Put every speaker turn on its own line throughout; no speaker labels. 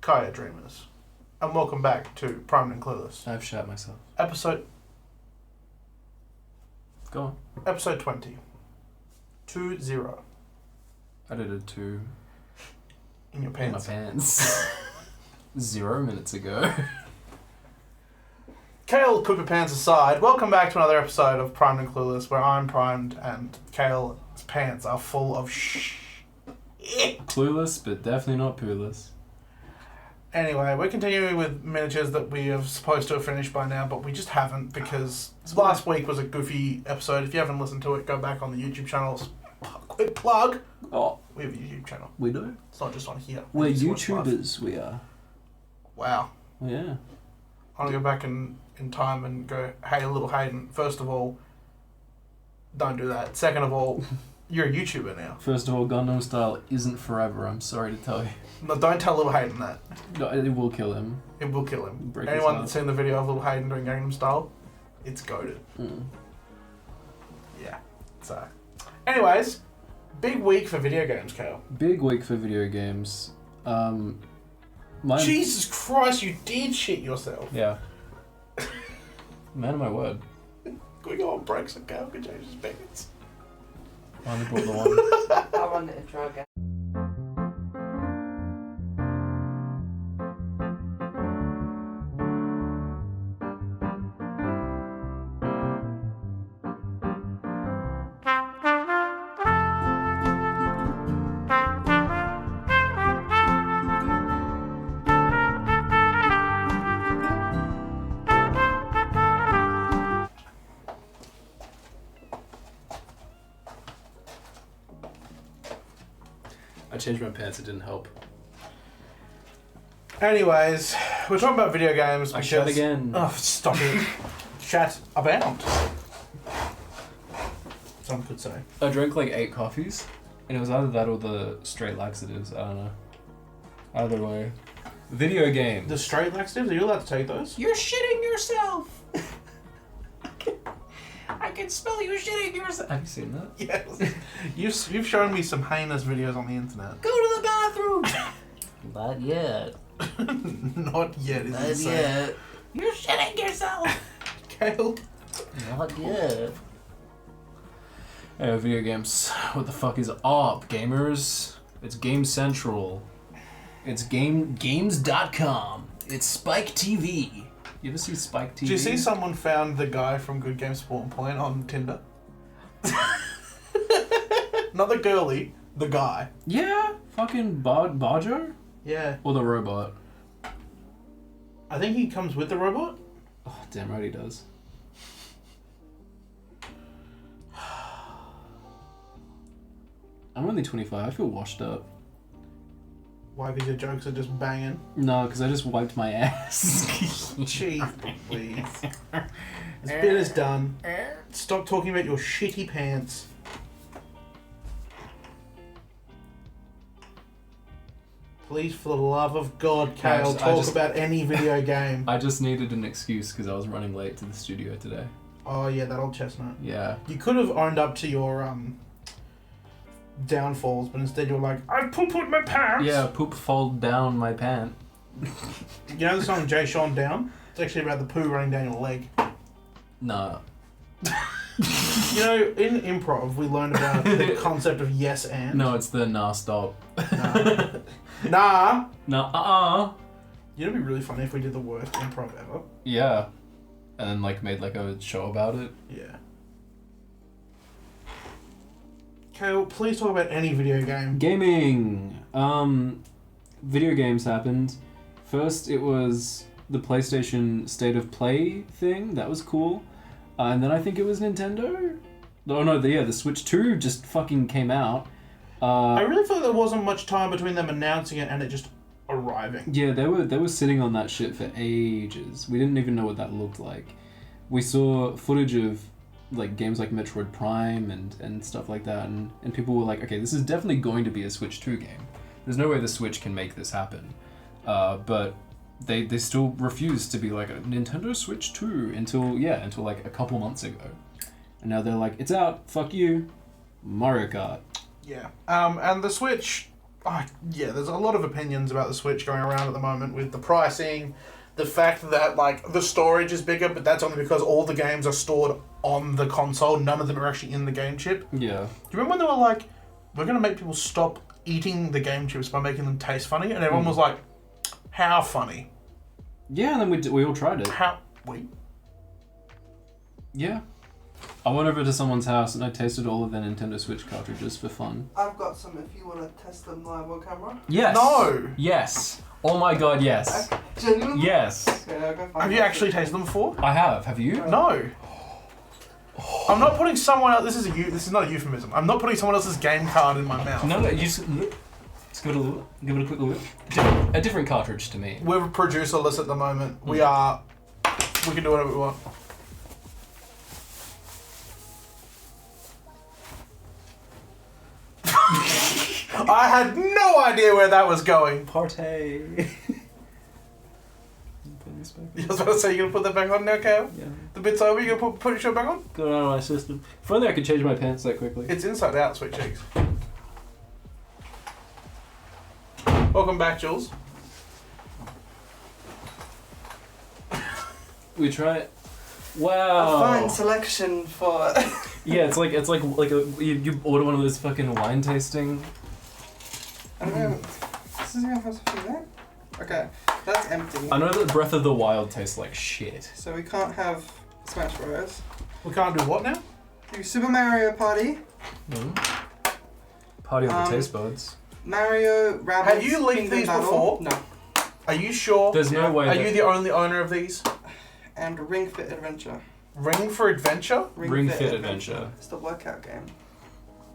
Kaya Dreamers, and welcome back to PRIMED and Clueless.
I've shat myself.
Episode
Go on.
Episode 20. 20.
I did a 2
In your
in my
pants.
pants. 0 minutes ago.
Kael, poop your pants aside, welcome back to another episode of PRIMED and Clueless, where I'm primed and Kael's pants are full of shit.
Clueless, but definitely not pooless.
Anyway, we're continuing with miniatures that we are supposed to have finished by now, but we just haven't because last week was a goofy episode. If you haven't listened to it, go back on the YouTube channels. Quick plug.
Oh,
We have a YouTube channel.
we do?
It's not just on here.
We're
It's watched live.
YouTubers, we are.
Wow.
Yeah.
I want to go back in time and go, hey, little Hayden, first of all, don't do that. Second of all, you're a YouTuber now.
First of all, Gundam Style isn't forever, I'm sorry to tell you.
No, don't tell little Hayden that.
No, it will kill him.
It will kill him.
Break his
Anyone
heart.
that's seen the video of little Hayden doing Gangnam Style, it's goated. Yeah. So, anyways, big week for video games, Kael.
Big week for video games.
Jesus Christ, you did shit yourself.
Yeah. Man of my word.
Can we go on break so Kael can change his pants?
I only brought the one.
I want the intro again.
I changed my pants, it didn't help.
Anyways, we're talking about video games
I
because...
shat again.
Oh, stop it. Chat abound. Some could say.
I drank like 8 coffees, and it was either that or the straight laxatives. I don't know. Either way. Video game.
The straight laxatives, are you allowed to take those?
You're shitting yourself! I can smell you shitting yourself. Have you seen that?
Yes. You've shown me some heinous videos on the internet.
Go to the bathroom! Not yet.
Not yet, is it saying?
You're shitting yourself!
Kael?
Not yet. Hey, video games. What the fuck is up, gamers? It's Game Central. It's games.com. It's Spike TV. You ever see Spike TV?
Did you see someone found the guy from Good Game Sport and Point on Tinder? Not the girly, the guy.
Yeah, fucking Barjo?
Yeah.
Or the robot?
I think he comes with the robot.
Oh, damn right he does. I'm only 25, I feel washed up.
Why? Because your jokes are just banging.
No, because I just wiped my ass.
Chief, please. This bit is done. Stop talking about your shitty pants. Please, for the love of God, Kael, talk about any video game.
I just needed an excuse because I was running late to the studio today.
Oh yeah, that old chestnut.
Yeah.
You could have owned up to your downfalls, but instead you're like, I poo-pooed my pants.
Yeah, poop fall down my pant.
You know the song Jay Sean Down? It's actually about the poo running down your leg.
Nah.
You know, in improv, we learned about the concept of yes and.
No, it's the nah stop.
Nah. Nah.
Nah,
You know, it'd be really funny if we did the worst improv ever.
Yeah. And then like made like a show about it.
Yeah. Kael, please talk about any video game.
Gaming. Video games happened. First, it was the PlayStation State of Play thing. That was cool. And then I think it was Nintendo. Oh no, the Switch 2 just fucking came out.
I really feel like there wasn't much time between them announcing it and it just arriving.
Yeah, they were sitting on that shit for ages. We didn't even know what that looked like. We saw footage of like games like Metroid Prime and stuff like that, and people were like, okay, this is definitely going to be a Switch 2 game. There's no way the Switch can make this happen. But they still refused to be like a Nintendo Switch 2 until like a couple months ago. And now they're like, it's out, fuck you, Mario Kart.
Yeah. And the Switch, Yeah, there's a lot of opinions about the Switch going around at the moment with the pricing, the fact that like the storage is bigger, but that's only because all the games are stored on the console. None of them are actually in the game chip.
Yeah.
Do you remember when they were like, we're going to make people stop eating the game chips by making them taste funny? And everyone was like, how funny?
Yeah, and then we all tried it.
Wait.
Yeah. I went over to someone's house and I tasted all of their Nintendo Switch cartridges for fun.
I've got some if you want to test them live on camera.
Yes.
No.
Yes. Oh my god, yes.
Okay. Genuinely?
Yes.
Okay, I'll go find
Have you actually tasted them before?
I have. Have you?
No. I'm not putting someone else. This is not a euphemism. I'm not putting someone else's game card in my mouth.
No, you just look. Let's give it a quick look. A different cartridge to me.
We're producerless at the moment. We can do whatever we want. I had no idea where that was going.
Partay.
You was about to say you're gonna put that back on now, Kael?
Yeah.
The bit's over, you're gonna put your shirt back on?
Got it out of my system. If only I could change my pants that quickly.
It's inside out, sweet cheeks. Welcome back, Jules.
We try it. Wow.
A fine selection for.
Yeah, it's like you order one of those fucking wine tasting.
I don't know. This is even supposed to be that? Okay, that's empty.
I know that Breath of the Wild tastes like shit.
So we can't have Smash Bros.
We can't do what now?
Do Super Mario Party,
Party on the taste buds.
Mario Rabbids.
Have you linked
Kingdom
these
Battle.
before?
No.
Are you sure?
There's no way.
Are you the only owner of these?
And Ring Fit Adventure.
Ring for Adventure?
Ring Fit Adventure.
It's the workout game.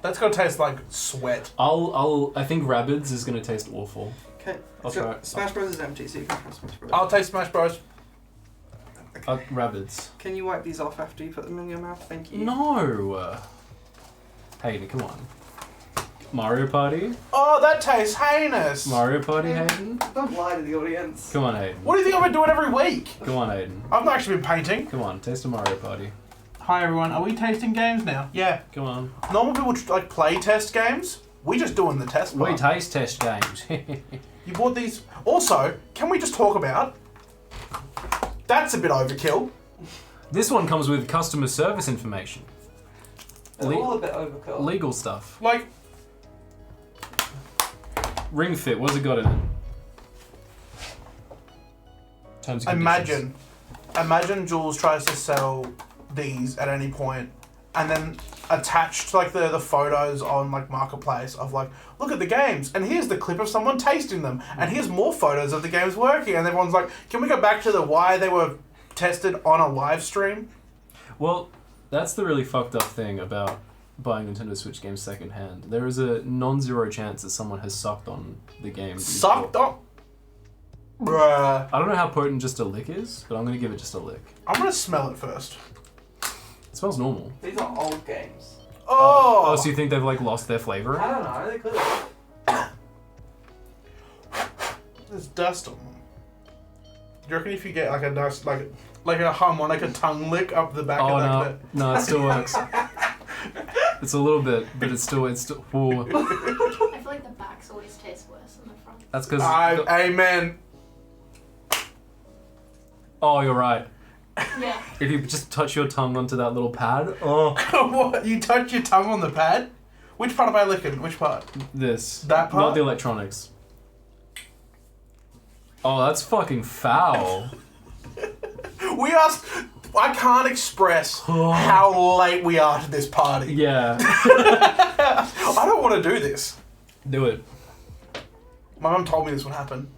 That's gonna taste like sweat.
I think Rabbids is gonna taste awful.
Okay.
I'll
so
try it.
Smash Bros is empty, so you can have Smash Bros.
I'll taste Smash Bros.
Rabbids.
Can you wipe these off after you put them in your mouth? Thank you.
No. Hayden, come on. Mario Party.
Oh, that tastes heinous.
Mario Party, Hayden.
Don't lie to the audience.
Come on, Hayden.
What do you think I've been doing every week?
Come on, Hayden.
I've not actually been painting.
Come on, taste a Mario Party.
Hi everyone, are we tasting games now? Yeah.
Come on.
Normal people like play test games. We just doing the test part.
We taste test games.
You bought these. Also, can we just talk about? That's a bit overkill.
This one comes with customer service information.
They're all a bit overkill.
Legal stuff.
Like,
Ring Fit, what's it got in it? Terms and conditions.
Imagine Jules tries to sell these at any point, and then attached like the photos on like Marketplace of like, look at the games, and here's the clip of someone tasting them, and here's more photos of the games working, and everyone's like, can we go back to the why they were tested on a live stream?
Well, that's the really fucked up thing about buying Nintendo Switch games secondhand. There is a non-zero chance that someone has sucked on the game.
Sucked on? Bruh.
I don't know how potent just a lick is, but I'm gonna give it just a lick.
I'm gonna smell it first.
It smells normal.
These are old games.
Oh!
So you think they've like lost their flavor?
I don't know, they could have.
There's dust on them. Do you reckon if you get like a nice, like a harmonica tongue lick up the back
Oh
of that?
no, it still works. It's a little bit, but it's still. Ooh.
I feel like the backs always taste worse than the front.
That's because.
Amen.
Oh, you're right.
Yeah.
If you just touch your tongue onto that little pad, oh,
What? You touch your tongue on the pad? Which part am I licking? Which part?
this.
That part?
Not the electronics. Oh, that's fucking foul.
I can't express how late we are to this party.
Yeah.
I don't want to do this.
Do it.
My mum told me this would happen.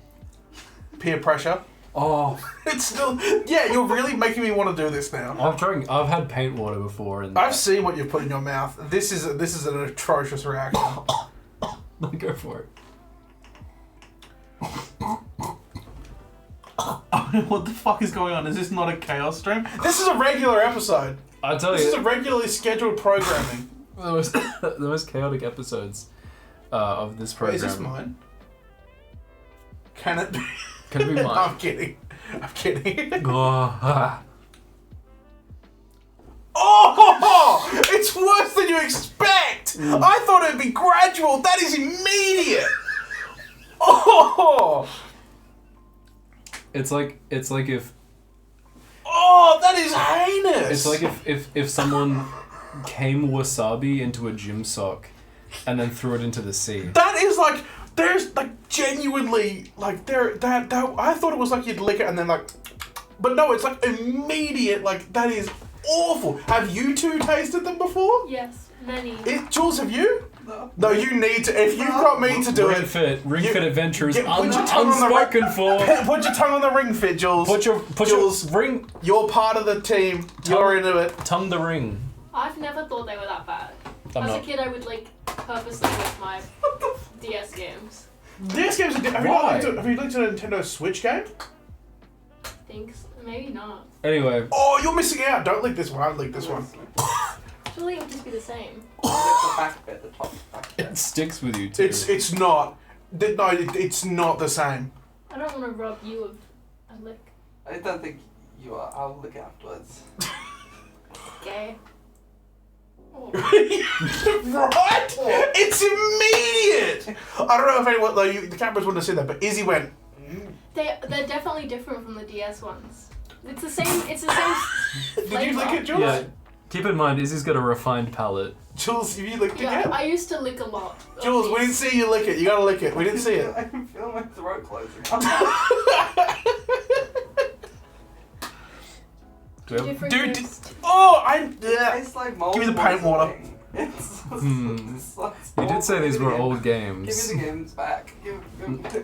Peer pressure.
Oh,
It's still... Yeah, you're really making me want to do this now.
I've had paint water before, and
I've seen what you've put in your mouth. This is an atrocious reaction.
go for it.
What the fuck is going on? Is this not a chaos stream? This is a regular episode.
I tell
This
you,
is a regularly scheduled programming.
the most chaotic episodes of this
Wait,
program.
is this mine? Can it be?
Can it be mine?
I'm kidding.
Oh,
Oh! It's worse than you expect! I thought it'd be gradual. That is immediate! Oh!
It's like if
Oh, that is heinous!
it's like if someone came wasabi into a gym sock and then threw it into the sea.
That is like, there's like genuinely, like that I thought it was like you'd lick it and then like, but no, it's like immediate, like that is awful. Have you two tasted them before?
Yes, many.
Jules, have you?
No.
No, you need to, if you've got me to do
Ring
it.
Fit Adventure is
put your tongue on the
unspoken for.
Put your tongue on the ring fit, Jules.
Put
Jules,
your ring.
You're part of the team. You're into it.
Tongue the ring.
I've never thought they were that bad.
I'm
As a
not.
kid, I would like purposely lick my DS games.
DS games are have
Why?
have you looked at a Nintendo Switch game?
Thinks maybe not.
Anyway,
Oh, you're missing out. Don't lick this one. I'll lick this one.
Surely it would just be the same.
The back bit, the top back bit.
it sticks with you too.
It's not. No, it's not the same.
I don't want to rob you of a lick.
I don't think you are. I'll look afterwards.
Gay. Oh.
Right? It's immediate. I don't know if anyone, though, the cameras wouldn't have seen that, but Izzy went.
They're definitely different from the DS ones. It's the same. It's the same.
Did you lick it, Jules?
Yeah. Keep in mind, Izzy's got a refined palate.
Jules, have you licked it
Yeah,
yet?
I used to lick a lot. of
Jules, we
these.
didn't see you lick it. You gotta lick it. We didn't see it.
I can feel my throat closing.
Different
Dude,
taste.
Oh,
It tastes like mold.
Give me the paint water.
poisoning. It's
You did say these were old
Give me
games.
the games back.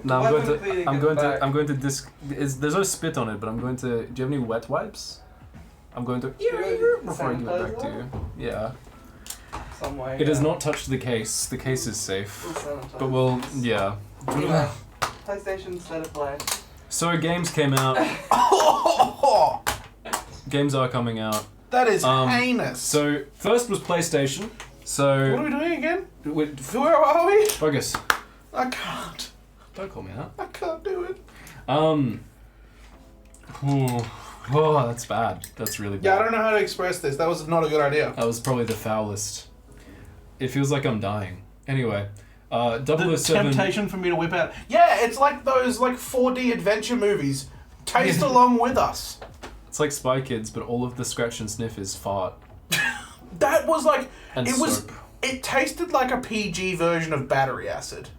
No, I'm going to there's no spit on it, but I'm going to. Do you have any wet wipes? I'm going to before I give it back to you. Yeah.
Some way.
It has not touched the case. The case is safe. But we'll, yeah.
Anyway, PlayStation State of Play.
So games came out. Games are coming out.
that is heinous.
So first was PlayStation.
What are
So
we doing again?
focus.
Where are we?
Focus.
I can't.
Don't call me out.
I can't do it.
Oh, that's bad. That's really bad.
Yeah, I don't know how to express this. That was not a good idea.
That was probably the foulest. It feels like I'm dying. Anyway,
The
007.
temptation for me to whip out. Yeah, it's like those like 4D adventure movies. Taste along with us.
It's like Spy Kids, but all of the scratch and sniff is fart.
That was like
And
it was.
soap.
It tasted like a PG version of battery acid.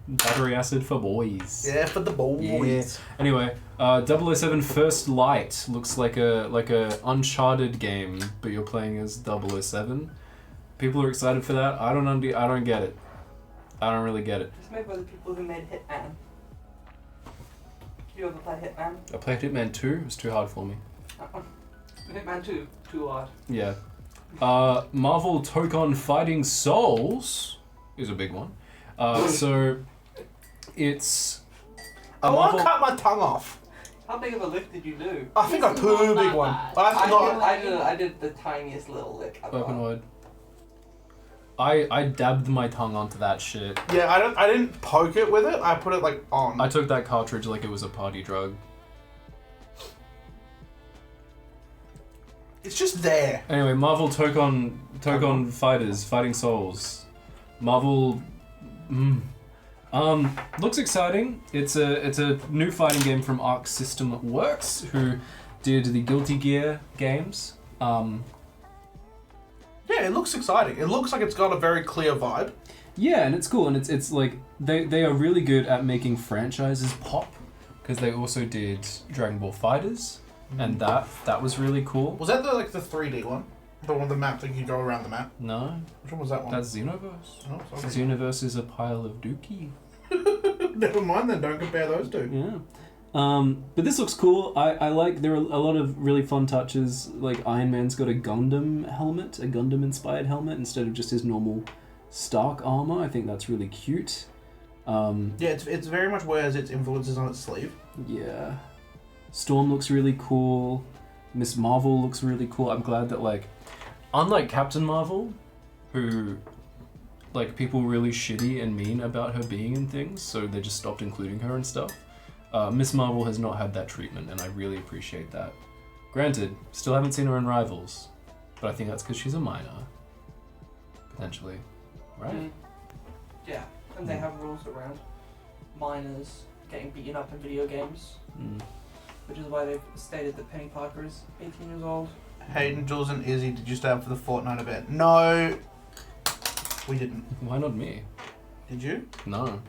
Battery acid for boys.
Yeah, for the boys.
Anyway, 007 First Light looks like a Uncharted game, but you're playing as 007. People are excited for that. I don't get it. I don't really get it.
It's made by the people who made Hitman. You ever play Hitman?
I played Hitman 2. It was too hard for me.
Hitman 2, too hard.
Yeah. Marvel Tokon Fighting Souls is a big one. So it's
I want to cut my tongue off.
How big of a lick did you do?
I think I
It's
put a
not
big
that
one.
bad.
I did the tiniest little lick.
open wide. I dabbed my tongue onto that shit.
Yeah, I didn't poke it with it. I put it like on.
I took that cartridge like it was a party drug.
It's just there.
Anyway, Marvel Tokon Fighters, Fighting Souls. Marvel looks exciting. It's a new fighting game from Arc System Works, who did the Guilty Gear games.
Yeah, it looks exciting. It looks like it's got a very clear vibe.
Yeah, and it's cool, and it's like they are really good at making franchises pop, because they also did Dragon Ball Fighters, and that was really cool.
Was that the 3D one? The one with the map that you go around the map?
No,
Which one was that one?
that's Xenoverse.
Oh, sorry.
Xenoverse is a pile of dookie.
Never mind then, don't compare those two.
Yeah. But this looks cool. I like, there are a lot of really fun touches, like Iron Man's got a Gundam helmet, a Gundam inspired helmet, instead of just his normal Stark armor. I think that's really cute.
Yeah, it's very much wears its influences on its sleeve.
Yeah. Storm looks really cool. Miss Marvel looks really cool. I'm glad that, like, unlike Captain Marvel, who, like, people were really shitty and mean about her being in things, so they just stopped including her and stuff. Miss Marvel has not had that treatment, and I really appreciate that. Granted, still haven't seen her in Rivals, but I think that's because she's a minor. Potentially. Right?
Yeah, and they have rules around. minors getting beaten up in video games, which is why they've stated that Penny Parker is 18 years old.
Hayden, Jules, and Izzy, did you stay up for the Fortnite event? No, we didn't.
Why not me?
Did you?
No.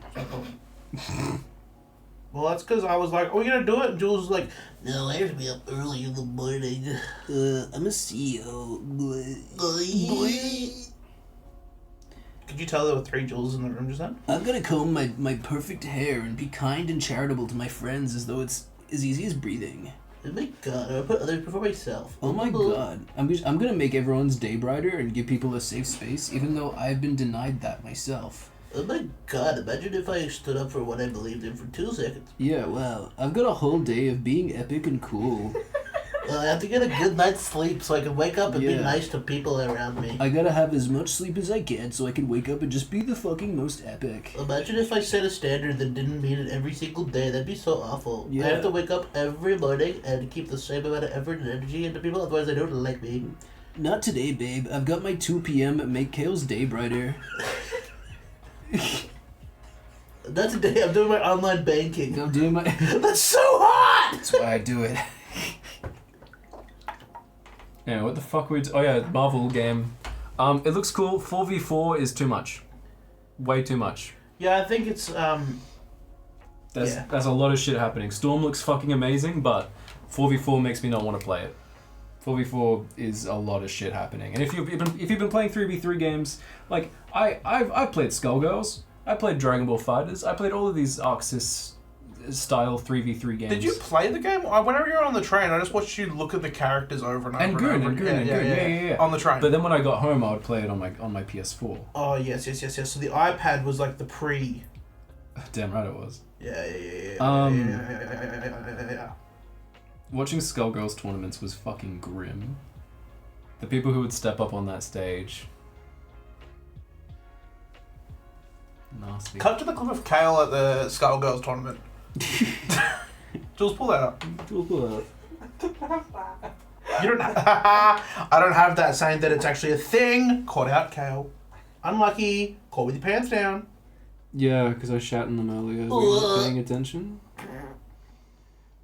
Well, that's because I was like, are we going to do it? And Jules was like,
No, I have to be up early in the morning. I'm a CEO.
could you tell there were 3 Jules in the room just then?
I'm gonna comb my perfect hair and be kind and charitable to my friends as though it's as easy as breathing. Oh my god, I put others before myself. Oh my god. I'm gonna make everyone's day brighter and give people a safe space, even though I've been denied that myself. Oh my god, imagine if I stood up for what I believed in for 2 seconds. Yeah, well, I've got a whole day of being epic and cool. I have to get a good night's sleep so I can wake up and be nice to people around me. I gotta have as much sleep as I can so I can wake up and just be the fucking most epic. Imagine if I set a standard that didn't meet it every single day. That'd be so awful. Yeah. I have to wake up every morning and keep the same amount of effort and energy into people, otherwise they don't like me. Not today, babe. I've got my 2 p.m. Make Kael's day brighter. Not today. I'm doing my online banking. I'm doing my... That's so hot! That's why I do it.
Yeah, what the fuck oh yeah, Marvel game. It looks cool. 4v4 is too much. Way too much.
Yeah, I think it's
There's a lot of shit happening. Storm looks fucking amazing, but 4v4 makes me not want to play it. 4v4 is a lot of shit happening. And if you've been playing 3v3 games, like I've played Skullgirls, I played Dragon Ball Fighters, I played all of these Arxis style 3v3 games.
Did you play the game? Whenever you're on the train, I just watched you look at the characters over and over and over.
Yeah.
On the train.
But then when I got home, I would play it on my PS4.
Oh yes. So the iPad was like the pre.
Damn right it was.
Yeah.
Watching Skullgirls tournaments was fucking grim. The people who would step up on that stage. Nasty.
Cut to the clip of Kael at the Skullgirls tournament. Jules, pull that up.
Jules, pull that up.
You don't I don't have that saying that it's actually a thing. Caught out, Kael. Unlucky. Caught with your pants down.
Yeah, because I shat in them earlier. Were you not paying attention?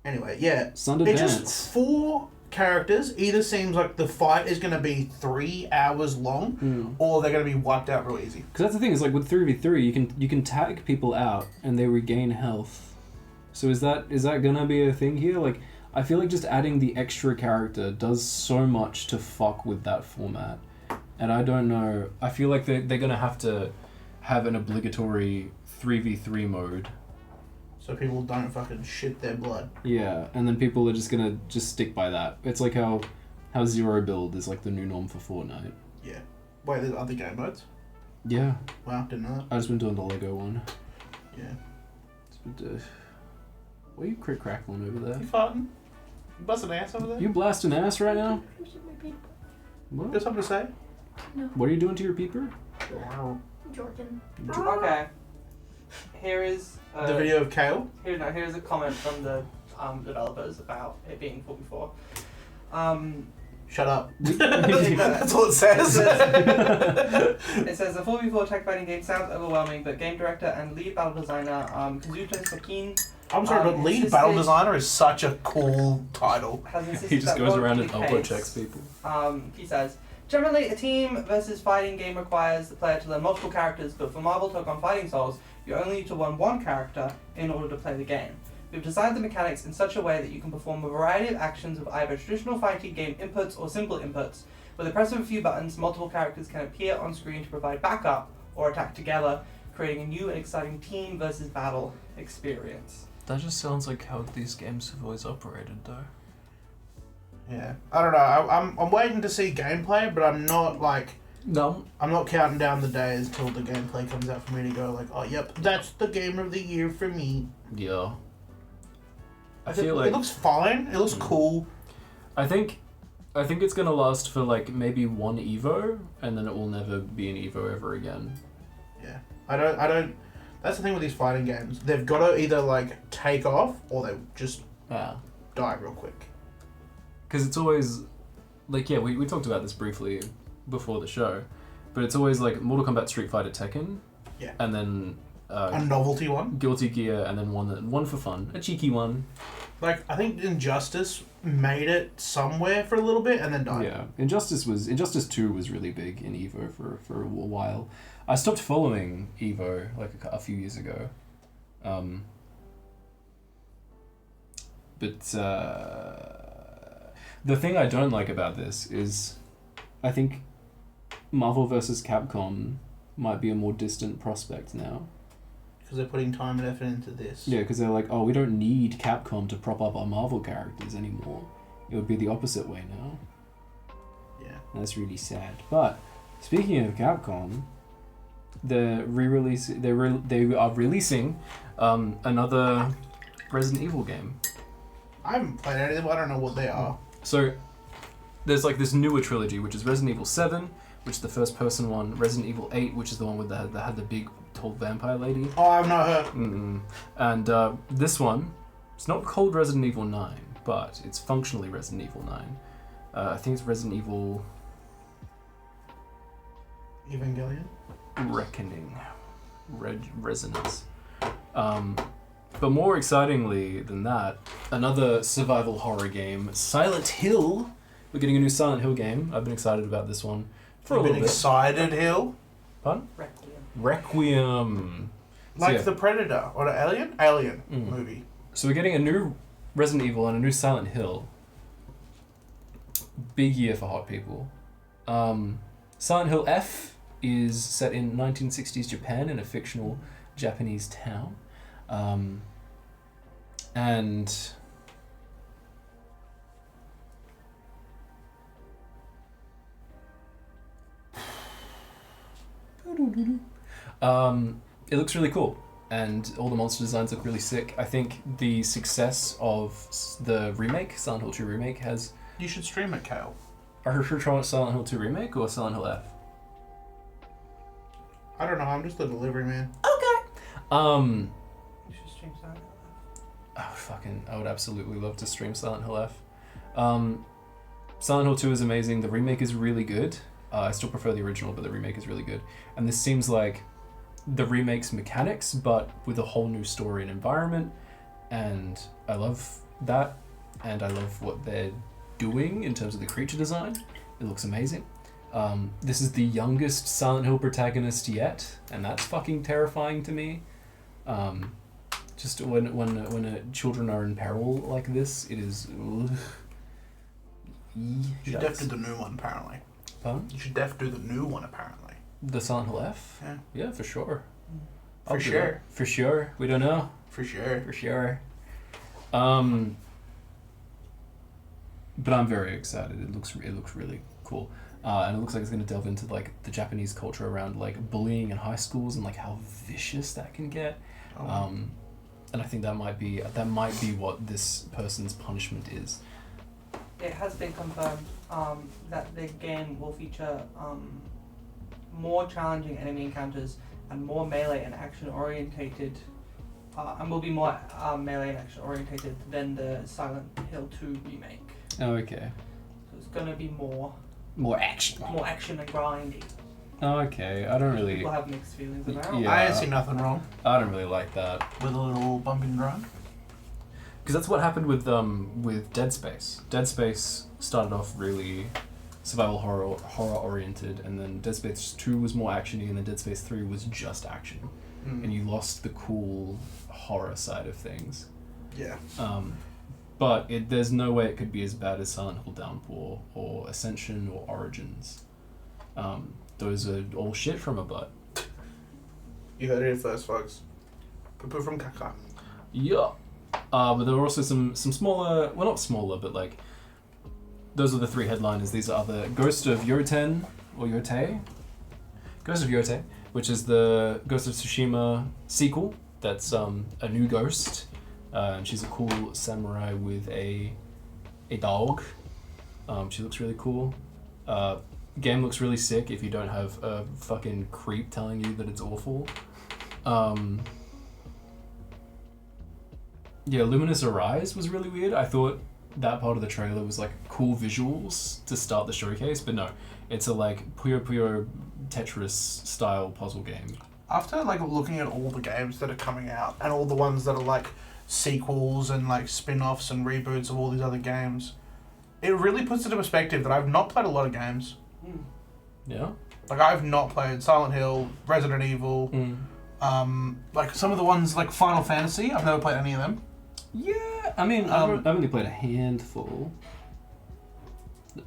Anyway, yeah.
Sunday
It's
dance.
just 4 characters. Either seems like the fight is going to be 3 hours long, or they're going to be wiped out real easy.
Because that's the thing, is like with 3v3, you can tag people out and they regain health. So is that gonna be a thing here? Like, I feel like just adding the extra character does so much to fuck with that format. And I don't know, I feel like they're gonna have to have an obligatory 3v3 mode.
So people don't fucking shit their blood.
Yeah, and then people are just gonna stick by that. It's like how zero build is like the new norm for Fortnite.
Yeah. Wait, there's other game modes?
Yeah.
Wow, didn't know that.
I just been doing the Lego one.
Yeah.
What are you crackling over there?
You farting? You busting ass over there?
You blasting ass right now? What?
Got something to say?
No.
What are you doing to your peeper?
Jordan.
Okay. Here is
The video of Kael?
Here's a comment from the developers about it being 4v4.
Shut up. That's all it says.
It says the 4v4 tech fighting game sounds overwhelming, but game director and lead battle designer Kazuto Sakin.
I'm sorry, but lead battle designer is such a cool title.
He just goes around and elbow checks people.
He says, generally, a team versus fighting game requires the player to learn multiple characters, but for Marvel Token Fighting Souls, you only need to learn one character in order to play the game. We've designed the mechanics in such a way that you can perform a variety of actions with either traditional fighting game inputs or simple inputs. With the press of a few buttons, multiple characters can appear on screen to provide backup or attack together, creating a new and exciting team versus battle experience.
That just sounds like how these games have always operated, though.
Yeah, I don't know. I'm waiting to see gameplay, but I'm not I'm not counting down the days till the gameplay comes out for me to go like, oh, yep, that's the game of the year for me.
Yeah. I feel like
it looks fine. It looks cool.
I think it's gonna last for like maybe one Evo, and then it will never be an Evo ever again.
Yeah, I don't. That's the thing with these fighting games. They've got to either like take off or they just die real quick.
Because it's always like, yeah, we talked about this briefly before the show, but it's always like Mortal Kombat, Street Fighter, Tekken,
yeah,
and then
A novelty one?
Guilty Gear, and then one for fun. A cheeky one.
Like, I think Injustice made it somewhere for a little bit and then died.
Yeah. Injustice 2 was really big in Evo for a while. I stopped following Evo like a few years ago. But the thing I don't like about this is I think Marvel vs. Capcom might be a more distant prospect now.
Because they're putting time and effort into this.
Yeah, because they're like, oh, we don't need Capcom to prop up our Marvel characters anymore. It would be the opposite way now.
Yeah.
That's really sad. But speaking of Capcom, they are releasing another Resident Evil game.
I haven't played any of them. I don't know what they are.
So there's like this newer trilogy, which is Resident Evil 7, which is the first person one, Resident Evil 8, which is the one with that had the big tall vampire lady.
Oh, I've not heard.
And this one, it's not called Resident Evil 9, but it's functionally Resident Evil 9. I think it's Resident Evil
Evangelion?
Reckoning. Resonance. But more excitingly than that, another survival horror game, Silent Hill. We're getting a new Silent Hill game. I've been excited about this one for a little bit.
Excited, Hill?
Pardon?
Requiem.
Like the Predator or the Alien? Alien movie.
So we're getting a new Resident Evil and a new Silent Hill. Big year for hot people. Silent Hill F is set in 1960s Japan in a fictional Japanese town. And it looks really cool, and all the monster designs look really sick. I think the success of the remake, Silent Hill 2 remake, has...
You should stream it, Kael.
Are you trying Silent Hill 2 remake or Silent Hill F?
I don't know, I'm just the delivery man.
Okay.
You should stream Silent Hill.
I would absolutely love to stream Silent Hill F. Silent Hill 2 is amazing. The remake is really good. I still prefer the original, but the remake is really good. And this seems like the remake's mechanics, but with a whole new story and environment. And I love that. And I love what they're doing in terms of the creature design. It looks amazing. This is the youngest Silent Hill protagonist yet, and that's fucking terrifying to me. Just when children are in peril like this, it is...
You should def do the new one, apparently.
Pardon?
You should def do the new one, apparently.
The Silent Hill F?
Yeah.
Yeah, for sure.
For sure.
For sure. We don't know.
For sure.
For sure. But I'm very excited. It looks really cool. And it looks like it's going to delve into like the Japanese culture around like bullying in high schools and like how vicious that can get. And I think that might be what this person's punishment is.
It has been confirmed that the game will feature more challenging enemy encounters and more melee and action orientated, and will be more melee and action orientated than the Silent Hill 2 remake.
Oh, okay.
So it's gonna be more
action.
More action and grindy.
Oh, okay. I don't really.
People have mixed feelings about it.
Yeah.
I didn't see nothing wrong
I don't really like that.
with a little bump and grind.
Because that's what happened with Dead Space. Dead Space started off really survival horror oriented, and then Dead Space 2 was more actiony, and then Dead Space 3 was just action, and you lost the cool horror side of things.
Yeah.
But there's no way it could be as bad as Silent Hill Downpour or Ascension or Origins. Those are all shit from a butt.
You heard it first, folks. Poo from Kaka.
Yeah. But there were also some smaller, well, not smaller, but like, those are the three headliners. These are the Ghost of Yoten, or Yotei. Ghost of Yotei, which is the Ghost of Tsushima sequel. That's a new ghost. And she's a cool samurai with a dog. She looks really cool. Game looks really sick if you don't have a fucking creep telling you that it's awful. Yeah, Luminous Arise was really weird. I thought that part of the trailer was like cool visuals to start the showcase, but no, it's a like Puyo Puyo Tetris style puzzle game.
After like looking at all the games that are coming out and all the ones that are like sequels and like spin-offs and reboots of all these other games, it really puts into perspective that I've not played a lot of games.
Yeah.
Like I've not played Silent Hill, Resident Evil, like some of the ones like Final Fantasy. I've never played any of them.
Yeah, I mean, I've only played a handful.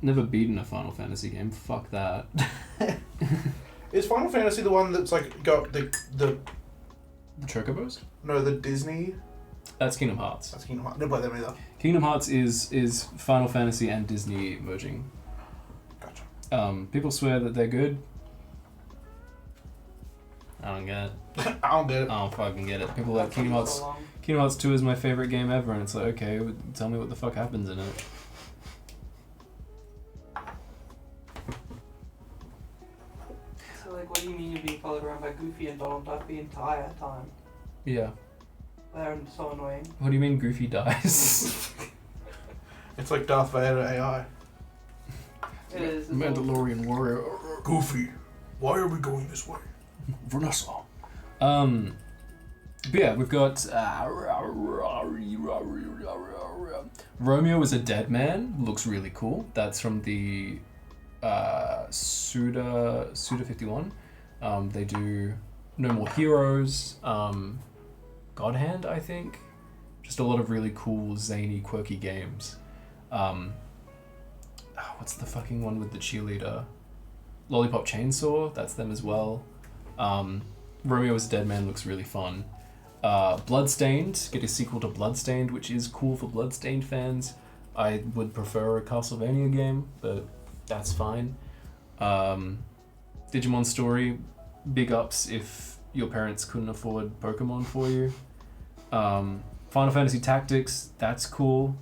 Never beaten a Final Fantasy game. Fuck that.
Is Final Fantasy the one that's like got the
Chocobos?
no, the Disney?
That's Kingdom Hearts.
That's Kingdom Hearts. Didn't play them either.
Kingdom Hearts is Final Fantasy and Disney merging.
Gotcha.
People swear that they're good. I don't get it.
I don't get it.
I don't fucking get it. People are like
That's
Kingdom
been
Hearts.
so long.
Kingdom Hearts 2 is my favorite game ever, and it's like, okay, tell me what the fuck happens in it.
So, like, what do you mean you're being followed around by Goofy and Donald Duck the entire time?
Yeah.
They're so annoying.
What do you mean Goofy dies?
It's like Darth Vader AI.
It is.
Mandalorian warrior.
Goofy, why are we going this way?
Vanessa.
But yeah, we've got Romeo is a Dead Man. Looks really cool. That's from the Suda 51. They do No More Heroes, God Hand, I think. Just a lot of really cool, zany, quirky games. What's the fucking one with the cheerleader? Lollipop Chainsaw, that's them as well. Romeo is a Dead Man looks really fun. Bloodstained, get a sequel to Bloodstained, which is cool for Bloodstained fans. I would prefer a Castlevania game, but that's fine. Digimon Story, big ups if your parents couldn't afford Pokemon for you. Final Fantasy Tactics, that's cool.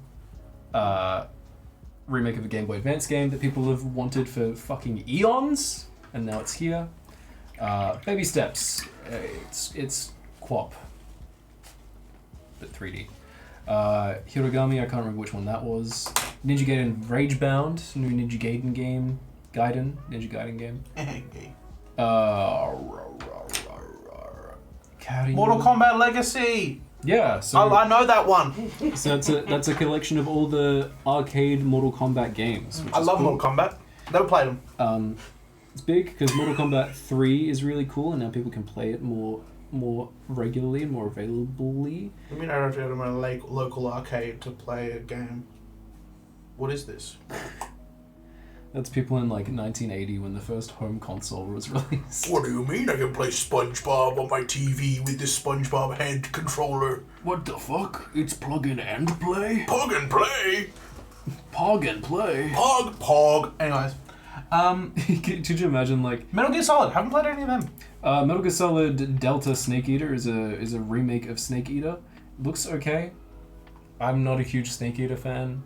Remake of a Game Boy Advance game that people have wanted for fucking eons, and now it's here. Baby Steps, it's QWOP, but 3D. Hirogami, I can't remember which one that was. Ninja Gaiden Ragebound, new Ninja Gaiden game. Ninja Gaiden game.
Mortal Kombat Legacy!
Yeah, so
I know that one.
so that's a collection of all the arcade Mortal Kombat games. Which
I
is
love
cool.
Mortal Kombat. Never played them.
It's big because Mortal Kombat 3 is really cool, and now people can play it more regularly and more availably.
I mean, I don't have to go to my local arcade to play a game. What is this?
That's people in like 1980 when the first home console was released.
What do you mean I can play SpongeBob on my TV with this SpongeBob head controller?
What the fuck? It's plug in and play?
Pog and play!
Pog and play?
Pog! Anyways,
Could you imagine like
Metal Gear Solid. Haven't played any of them.
Metal Gear Solid Delta Snake Eater is a remake of Snake Eater. Looks okay. I'm not a huge Snake Eater fan.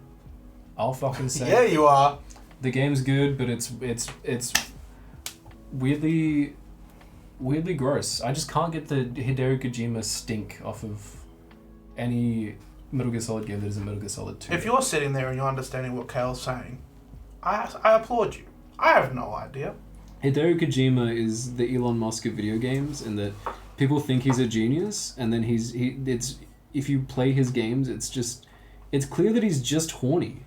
I'll fucking say.
Yeah, you are.
The game's good, but it's weirdly gross. I just can't get the Hideo Kojima stink off of any Metal Gear Solid game that isn't Metal Gear Solid 2.
If you're sitting there and you're understanding what Kael's saying, I applaud you. I have no idea.
Hideo Kojima is the Elon Musk of video games, in that people think he's a genius, and then if you play his games, it's clear that he's just horny.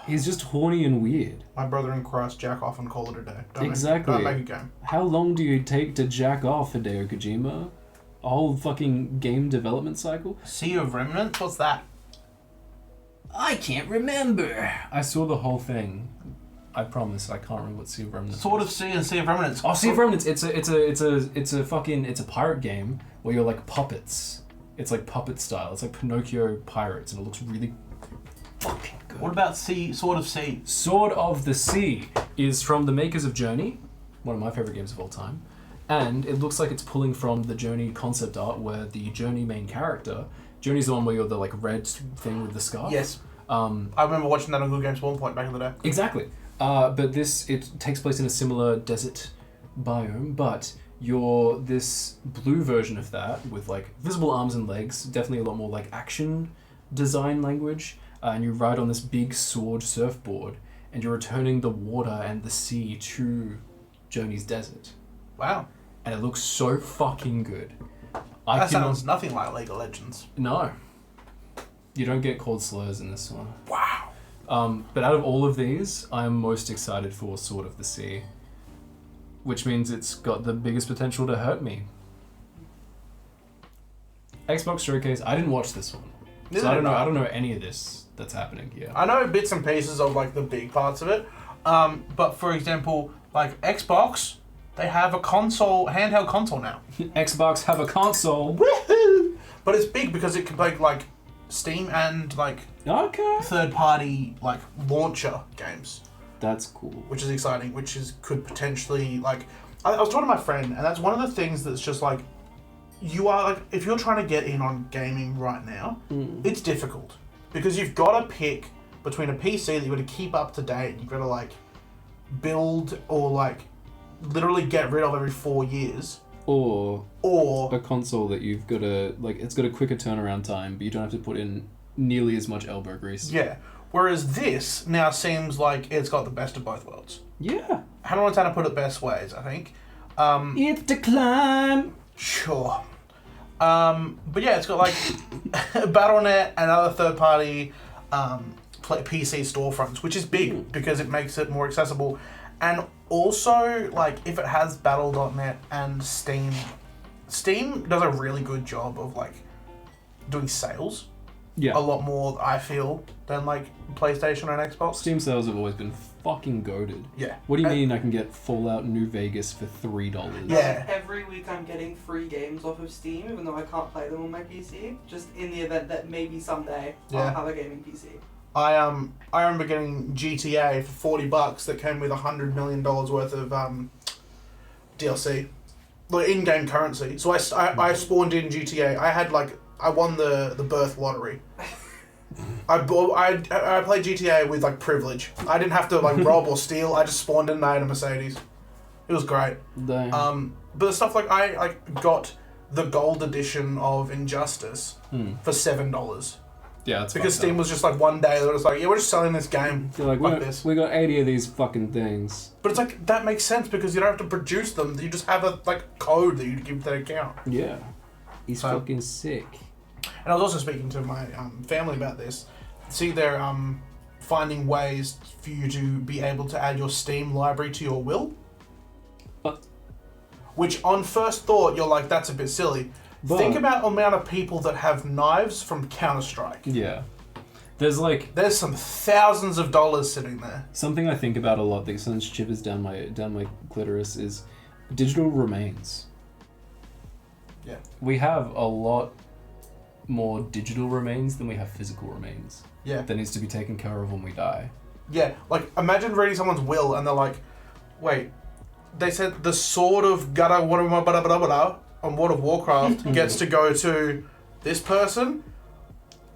He's just horny and weird.
My brother in Christ, jack off and call it a day.
Exactly.
Don't make a game.
How long do you take to jack off, Hideo Kojima? A whole fucking game development cycle?
Sea of Remnants? What's that?
I can't remember.
I saw the whole thing. I promise I can't remember what Sea of Remnants
Sword
was.
of Sea and Sea of Remnants.
Oh, Sea of Remnants! It's a pirate game where you're like puppets. It's like puppet style. It's like Pinocchio pirates, and it looks really fucking good.
What about Sword of Sea?
Sword of the Sea is from the makers of Journey, one of my favorite games of all time, and it looks like it's pulling from the Journey concept art, where the Journey main character, Journey's the one where you're the like red thing with the scarf.
Yes. I remember watching that on Good Games 1 Point back in the day.
Exactly. But it takes place in a similar desert biome, but you're this blue version of that with like visible arms and legs, definitely a lot more like action design language, and you ride on this big sword surfboard, and you're returning the water and the sea to Journey's desert.
Wow.
and it looks so fucking good.
That sounds nothing like League of Legends.
No. You don't get called slurs in this one.
Wow.
But out of all of these, I'm most excited for Sword of the Sea. Which means it's got the biggest potential to hurt me. Xbox Showcase, I didn't watch this one. So I don't know any of this that's happening here.
I know bits and pieces of like the big parts of it. But for example, like Xbox, they have a handheld console now.
Xbox have a console.
Woohoo! But it's big because it can play like Steam and like third-party like launcher games.
That's cool.
Which is exciting. Could potentially like. I was talking to my friend, and that's one of the things that's just like, you are like, if you're trying to get in on gaming right now, it's difficult because you've got to pick between a PC that you've got to keep up to date, and you've got to like build or like literally get rid of every 4 years. Or
a console that you've got to, like, it's got a quicker turnaround time, but you don't have to put in nearly as much elbow grease.
Yeah. Whereas this now seems like it's got the best of both worlds.
Yeah.
I don't know how to put it best ways, I think.
It's the climb.
Sure. But yeah, it's got like Battle.net and other third-party PC storefronts, which is big because it makes it more accessible. And also, like, if it has Battle.net and Steam does a really good job of, like, doing sales.
Yeah.
A lot more, I feel, than, like, PlayStation and Xbox.
Steam sales have always been fucking goated.
Yeah.
What do you mean I can get Fallout New Vegas for $3?
Yeah.
Every week I'm getting free games off of Steam, even though I can't play them on my PC, just in the event that maybe someday I'll have a gaming PC.
I remember getting GTA for $40 that came with $100 million worth of DLC, like in-game currency. So I spawned in GTA. I won the birth lottery. I played GTA with like privilege. I didn't have to like rob or steal. I just spawned in and I had a Mercedes. It was great.
Damn.
But stuff like I got the gold edition of Injustice for $7.
Yeah, it's
because Steam was just like one day they were just like, yeah, we're just selling this game
like
this.
We got 80 of these fucking things.
But it's like, that makes sense because you don't have to produce them. You just have a like code that you give to that account.
Yeah. He's fucking sick.
And I was also speaking to my family about this. See, they're finding ways for you to be able to add your Steam library to your will. Which on first thought, you're like, that's a bit silly. But think about the amount of people that have knives from Counter-Strike.
Yeah. There's
some thousands of dollars sitting there.
Something I think about a lot that sends shivers down my clitoris is digital remains.
Yeah.
We have a lot more digital remains than we have physical remains.
Yeah.
That needs to be taken care of when we die.
Yeah. Like, imagine reading someone's will and they're like, wait, they said the sword of Gada on World of Warcraft gets to go to this person.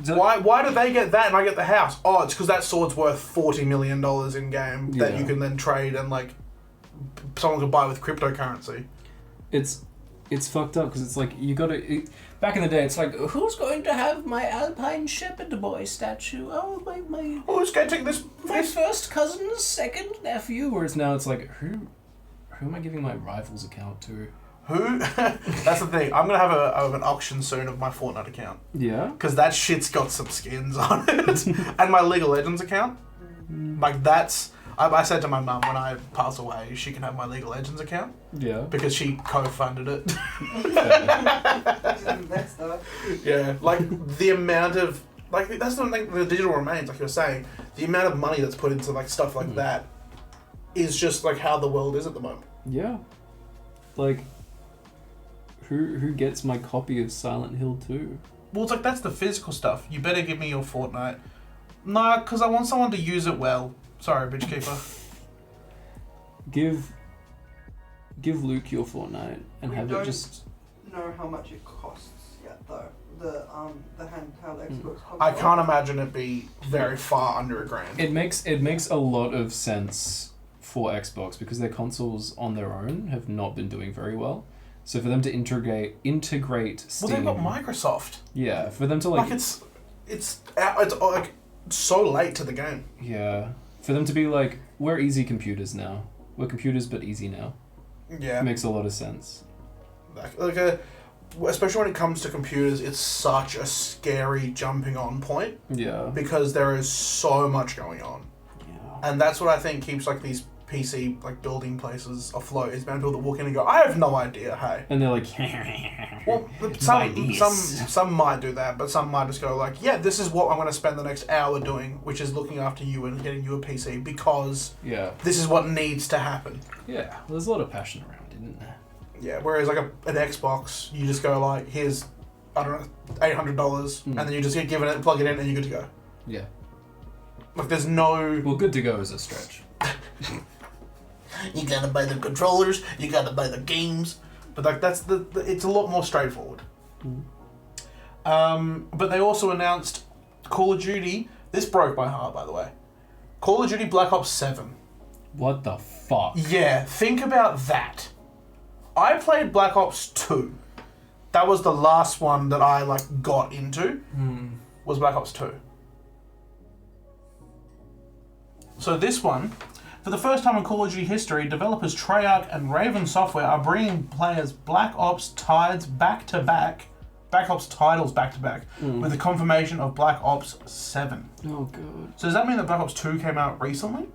Why do they get that and I get the house? Oh, it's because that sword's worth $40 million in game that you can then trade and like someone could buy with cryptocurrency.
It's fucked up because it's like you gotta. Back in the day, it's like, who's going to have my Alpine Shepherd boy statue? Oh, my.
Who's getting this?
My first cousin's second nephew. Whereas now it's like, who am I giving my rival's account to?
Who? That's the thing. I'm gonna have an auction soon of my Fortnite account.
Yeah.
Because that shit's got some skins on it, and my League of Legends account. Like that's. I said to my mum when I pass away, she can have my League of Legends account. Yeah. Because she co-funded it. Yeah. Like the amount of that's the thing. The digital remains, like you were saying, the amount of money that's put into like stuff like that is just like how the world is at the moment.
Yeah. Like. Who gets my copy of Silent Hill 2?
Well, it's like, that's the physical stuff. You better give me your Fortnite. Nah, because I want someone to use it well. Sorry, bitch keeper.
Give Luke your Fortnite and have it just...
know how much it costs yet, though. The handheld Xbox console.
I can't imagine it be very far under $1,000.
It makes a lot of sense for Xbox because their consoles on their own have not been doing very well. So for them to integrate Steam...
Well, they've got Microsoft.
Yeah, for them to like...
It's like so late to the game.
Yeah. For them to be like, we're easy computers now. We're computers but easy now.
Yeah.
It makes a lot of sense.
Especially when it comes to computers, it's such a scary jumping on point.
Yeah.
Because there is so much going on.
Yeah.
And that's what I think keeps like these PC like building places afloat. Is people that walk in and go, I have no idea, hey.
And they're like,
well, some might do that, but some might just go like, yeah, this is what I'm going to spend the next hour doing, which is looking after you and getting you a PC because this is what needs to happen.
Yeah, well, there's a lot of passion around, isn't there?
Yeah, whereas like an Xbox, you just go like, here's, I don't know, $800, and then you just get given it, plug it in, and you're good to go.
Yeah.
Like there's no...
Well, good to go is a stretch.
You gotta buy the controllers, you gotta buy the games, but like that's it's a lot more straightforward. But they also announced Call of Duty. This broke my heart, by the way. Call of Duty Black Ops 7.
What the fuck?
Yeah, think about that. I played Black Ops 2. That was the last one that I like got into. Was Black Ops 2. So this one. For the first time in Call of Duty history, developers Treyarch and Raven Software are bringing players Black Ops titles back-to-back, with the confirmation of Black Ops 7.
Oh god.
So does that mean that Black Ops 2 came out recently?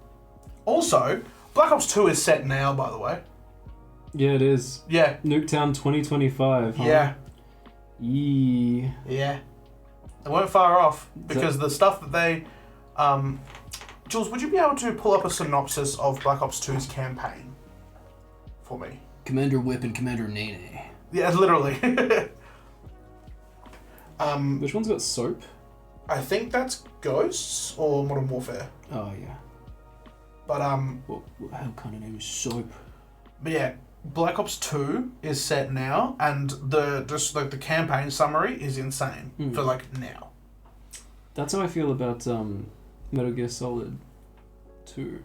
Also, Black Ops 2 is set now, by the way.
Yeah, it is.
Yeah.
Nuketown 2025, huh?
Yeah.
Yeah.
Yeah. They weren't far off, because the stuff that they... Jules, would you be able to pull up a synopsis of Black Ops 2's campaign for me?
Commander Whip and Commander Nene.
Yeah, literally.
Which one's got soap?
I think that's Ghosts or Modern Warfare.
Oh, yeah.
But,
How kind of name is soap?
But yeah, Black Ops 2 is set now, and the campaign summary is insane for, like, now.
That's how I feel about, Metal Gear Solid 2.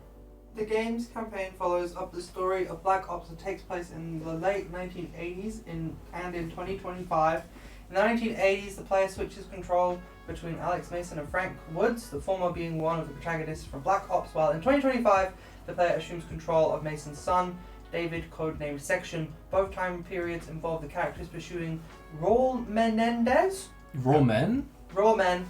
The game's campaign follows up the story of Black Ops that takes place in the late 1980s and in 2025. In the 1980s, the player switches control between Alex Mason and Frank Woods, the former being one of the protagonists from Black Ops, while in 2025, the player assumes control of Mason's son, David, codenamed Section. Both time periods involve the characters pursuing Raul Menendez?
Raw Men?
Raul Men.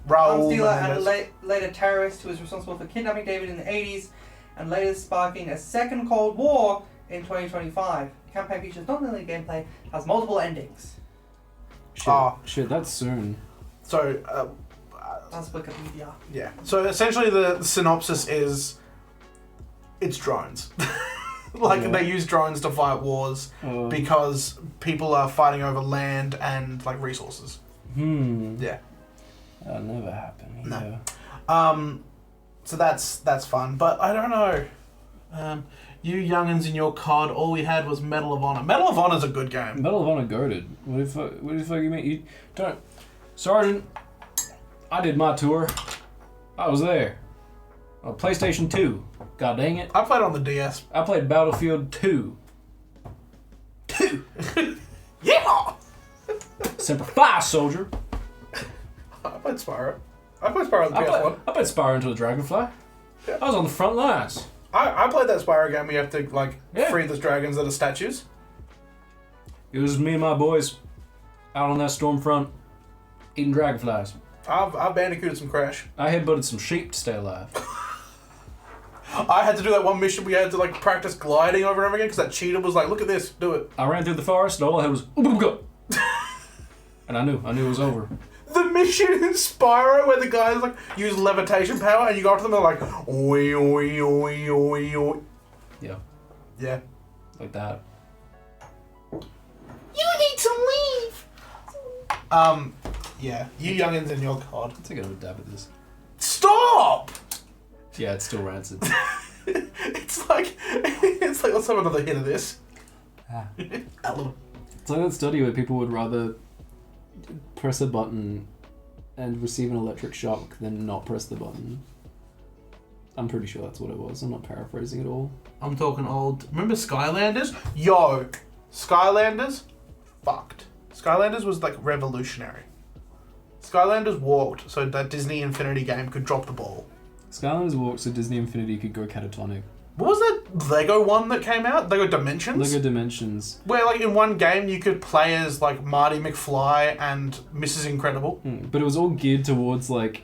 Raul
dealer
Menendez.
and a later terrorist who was responsible for kidnapping David in the 80s and later sparking a second Cold War in 2025. The campaign features non-linear gameplay, has multiple endings.
Shit, that's soon.
So,
That's Wikipedia.
yeah. So essentially the synopsis is, it's drones. They use drones to fight wars because people are fighting over land and, like, resources. Yeah.
That'll never happen.
No.
Yeah.
So that's fun, but I don't know. You youngins in your COD, all we had was Medal of Honor. Medal of Honor's a good game.
Medal of Honor goated. What the fuck you mean? You don't... Sergeant, I did my tour. I was there. On PlayStation 2. God dang it.
I played on the DS.
I played Battlefield 2.
Yeah!
Semper Fi, soldier.
I played Spyro. I played Spyro on the PS1.
I played Spyro into the Dragonfly.
Yeah.
I was on the front lines.
I played that Spyro game where you have to, like,
Yeah.
free the dragons that are statues.
It was me and my boys out on that storm front eating dragonflies.
I've bandicooted some Crash.
I headbutted some sheep to stay alive.
I had to do that one mission where you had to, like, practice gliding over and over again because that cheetah was like, look at this, do it.
I ran through the forest and all I had was ooh, and I knew it was over.
The mission in Spyro where the guys, like, use levitation power and you go up to them and they're like, oi, oi, oi, oi, oi.
Yeah,
Yeah.
like that.
You need to leave! Yeah. You youngins in your COD.
Let's take another dab at this.
Stop!
Yeah, it's still rancid.
It's like, let's have another hit of this.
It's like that study where people would rather press a button and receive an electric shock than not press the button. I'm pretty sure that's what it was. I'm not paraphrasing at all.
I'm talking old. Remember Skylanders? Yo, Skylanders, fucked. Skylanders was like revolutionary. Skylanders walked so that Disney Infinity game could drop the ball.
Skylanders walked so Disney Infinity could go catatonic.
What was that? Lego one that came out, Lego Dimensions.
Lego Dimensions.
Where, like, in one game you could play as, like, Marty McFly and Mrs. Incredible.
But it was all geared towards, like,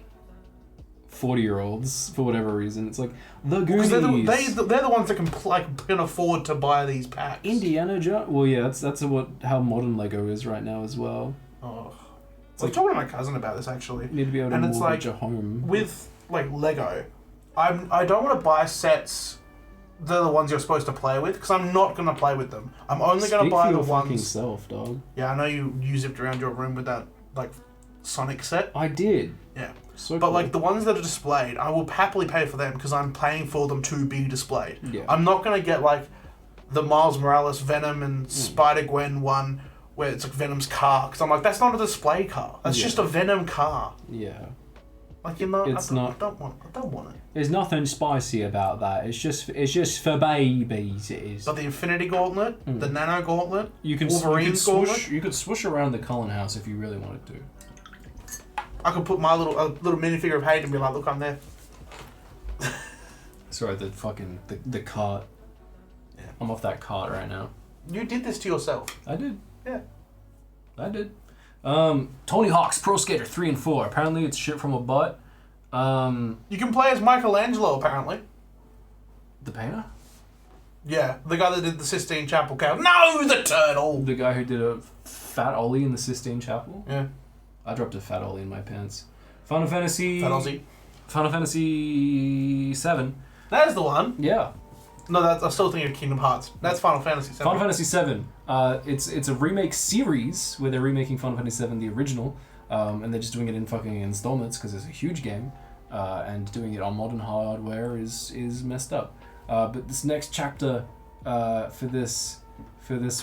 40-year-olds for whatever reason. It's like, the Goonies.
They're the ones that can afford to buy these packs.
Indiana Jones. Well, yeah, that's how modern Lego is right now as well.
Oh. I was talking to my cousin about this, actually.
You need to be able to mortgage a home.
With, like, Lego, I don't want to buy sets that are the ones you're supposed to play with, because I'm not going to play with them. I'm only going to buy the ones...
fucking self, dog.
Yeah, I know you zipped around your room with that, like, Sonic set.
I did.
Yeah.
So
but,
cool.
like, the ones that are displayed, I will happily pay for them, because I'm paying for them to be displayed.
Yeah.
I'm not going to get, like, the Miles Morales, Venom, and Spider-Gwen one, where it's, like, Venom's car, because I'm like, that's not a display car. That's just a Venom car.
Yeah.
Like, you know, I don't want it.
There's nothing spicy about that. It's just for babies. It is.
But the Infinity Gauntlet, the Nano Gauntlet,
You could swoosh around the Cullen house if you really wanted to.
I could put my little minifigure of Hayden and be like, look, I'm there.
Sorry, the cart.
Yeah.
I'm off that cart right now.
You did this to yourself.
I did.
Yeah.
I did. Tony Hawk's Pro Skater 3 and 4. Apparently it's shit from a butt.
You can play as Michelangelo, apparently.
The painter?
Yeah, the guy that did the Sistine Chapel cow. No, the turtle!
The guy who did a fat ollie in the Sistine Chapel?
Yeah.
I dropped a fat ollie in my pants. Final Fantasy...
Fat Aussie.
Final Fantasy 7.
That's the one.
Yeah.
No, I'm still thinking of Kingdom Hearts. That's Final Fantasy 7.
Final Fantasy 7. It's a remake series where they're remaking Final Fantasy 7, the original, and they're just doing it in fucking installments because it's a huge game, and doing it on modern hardware is messed up. But this next chapter for this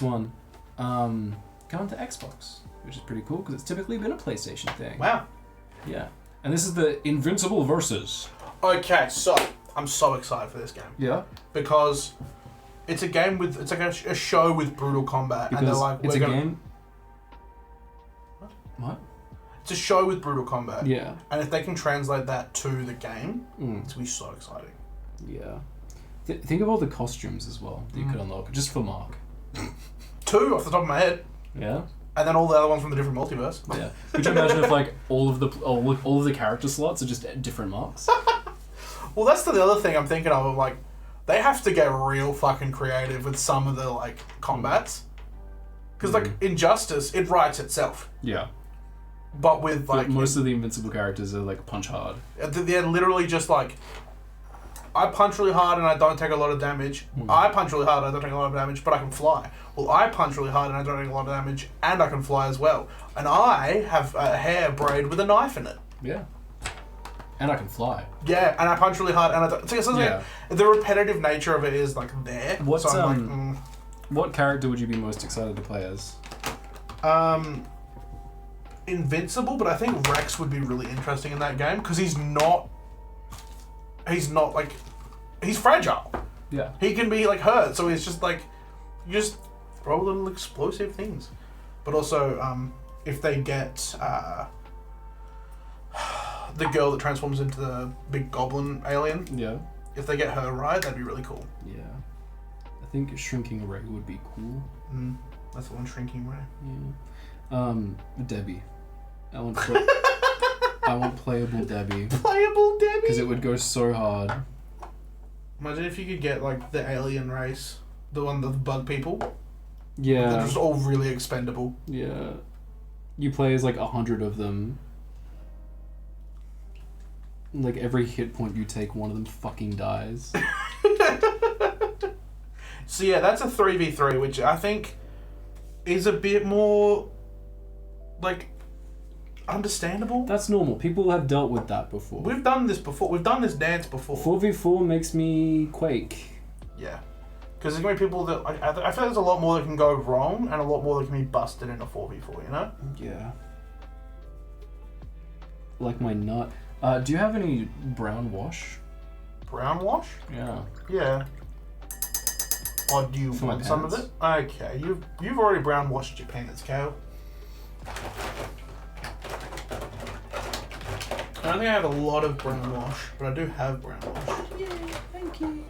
one going to Xbox, which is pretty cool because it's typically been a PlayStation thing.
Wow.
Yeah. And this is the Invincible Versus.
Okay, so I'm so excited for this game.
Yeah.
Because it's a game with... It's like a show with brutal combat.
Because
and they're like,
it's
we're
a
gonna...
game... What?
It's a show with brutal combat.
Yeah.
And if they can translate that to the game, it's going to be so exciting.
Yeah. Think of all the costumes as well that you could unlock, just for Mark.
2 off the top of my head.
Yeah?
And then all the other ones from the different multiverse.
Yeah. Could you imagine if, like, all of the character slots are just different Marks?
Well, that's the other thing I'm thinking of. I'm like, they have to get real fucking creative with some of the, like, combats. Because, like, Injustice, it writes itself.
Yeah.
But with, like...
most of the Invincible characters are, like, punch hard.
They're literally just, like... I punch really hard and I don't take a lot of damage. I punch really hard and I don't take a lot of damage, but I can fly. Well, I punch really hard and I don't take a lot of damage, and I can fly as well. And I have a hair braid with a knife in it.
Yeah. And I can fly.
Yeah, and I punch really hard, and I don't... So like, the repetitive nature of it is, like, there.
What's,
so I'm like,
What character would you be most excited to play as?
Invincible, but I think Rex would be really interesting in that game, because he's not, like... He's fragile.
Yeah.
He can be, like, hurt, so he's just, like... You just throw little explosive things. But also, if they get, the girl that transforms into the big goblin alien...
Yeah.
If they get her right, that'd be really cool.
Yeah. I think Shrinking Ray would be cool.
That's the one, Shrinking Ray.
Yeah. Debbie. I want playable Debbie.
Playable Debbie?
Because it would go so hard.
Imagine if you could get, like, the alien race. The one, the bug people.
Yeah.
They're just all really expendable.
Yeah. You play as, like, 100 of them. Like, every hit point you take, one of them fucking dies.
So, yeah, that's a 3v3, which I think is a bit more, like, understandable.
That's normal. People have dealt with that before.
We've done this before. We've done this dance before.
4v4 makes me quake.
Yeah. Because there's going to be people that... I feel like there's a lot more that can go wrong and a lot more that can be busted in a 4v4, you know?
Yeah. Like my nut. Do you have any brown wash?
Brown wash?
Yeah.
Yeah. Or do you
For my
want some of
pants?
it? Okay, you've already brown washed your pants, Kael. I don't think I have a lot of brown wash, but I do have brown wash.
Yay, thank you.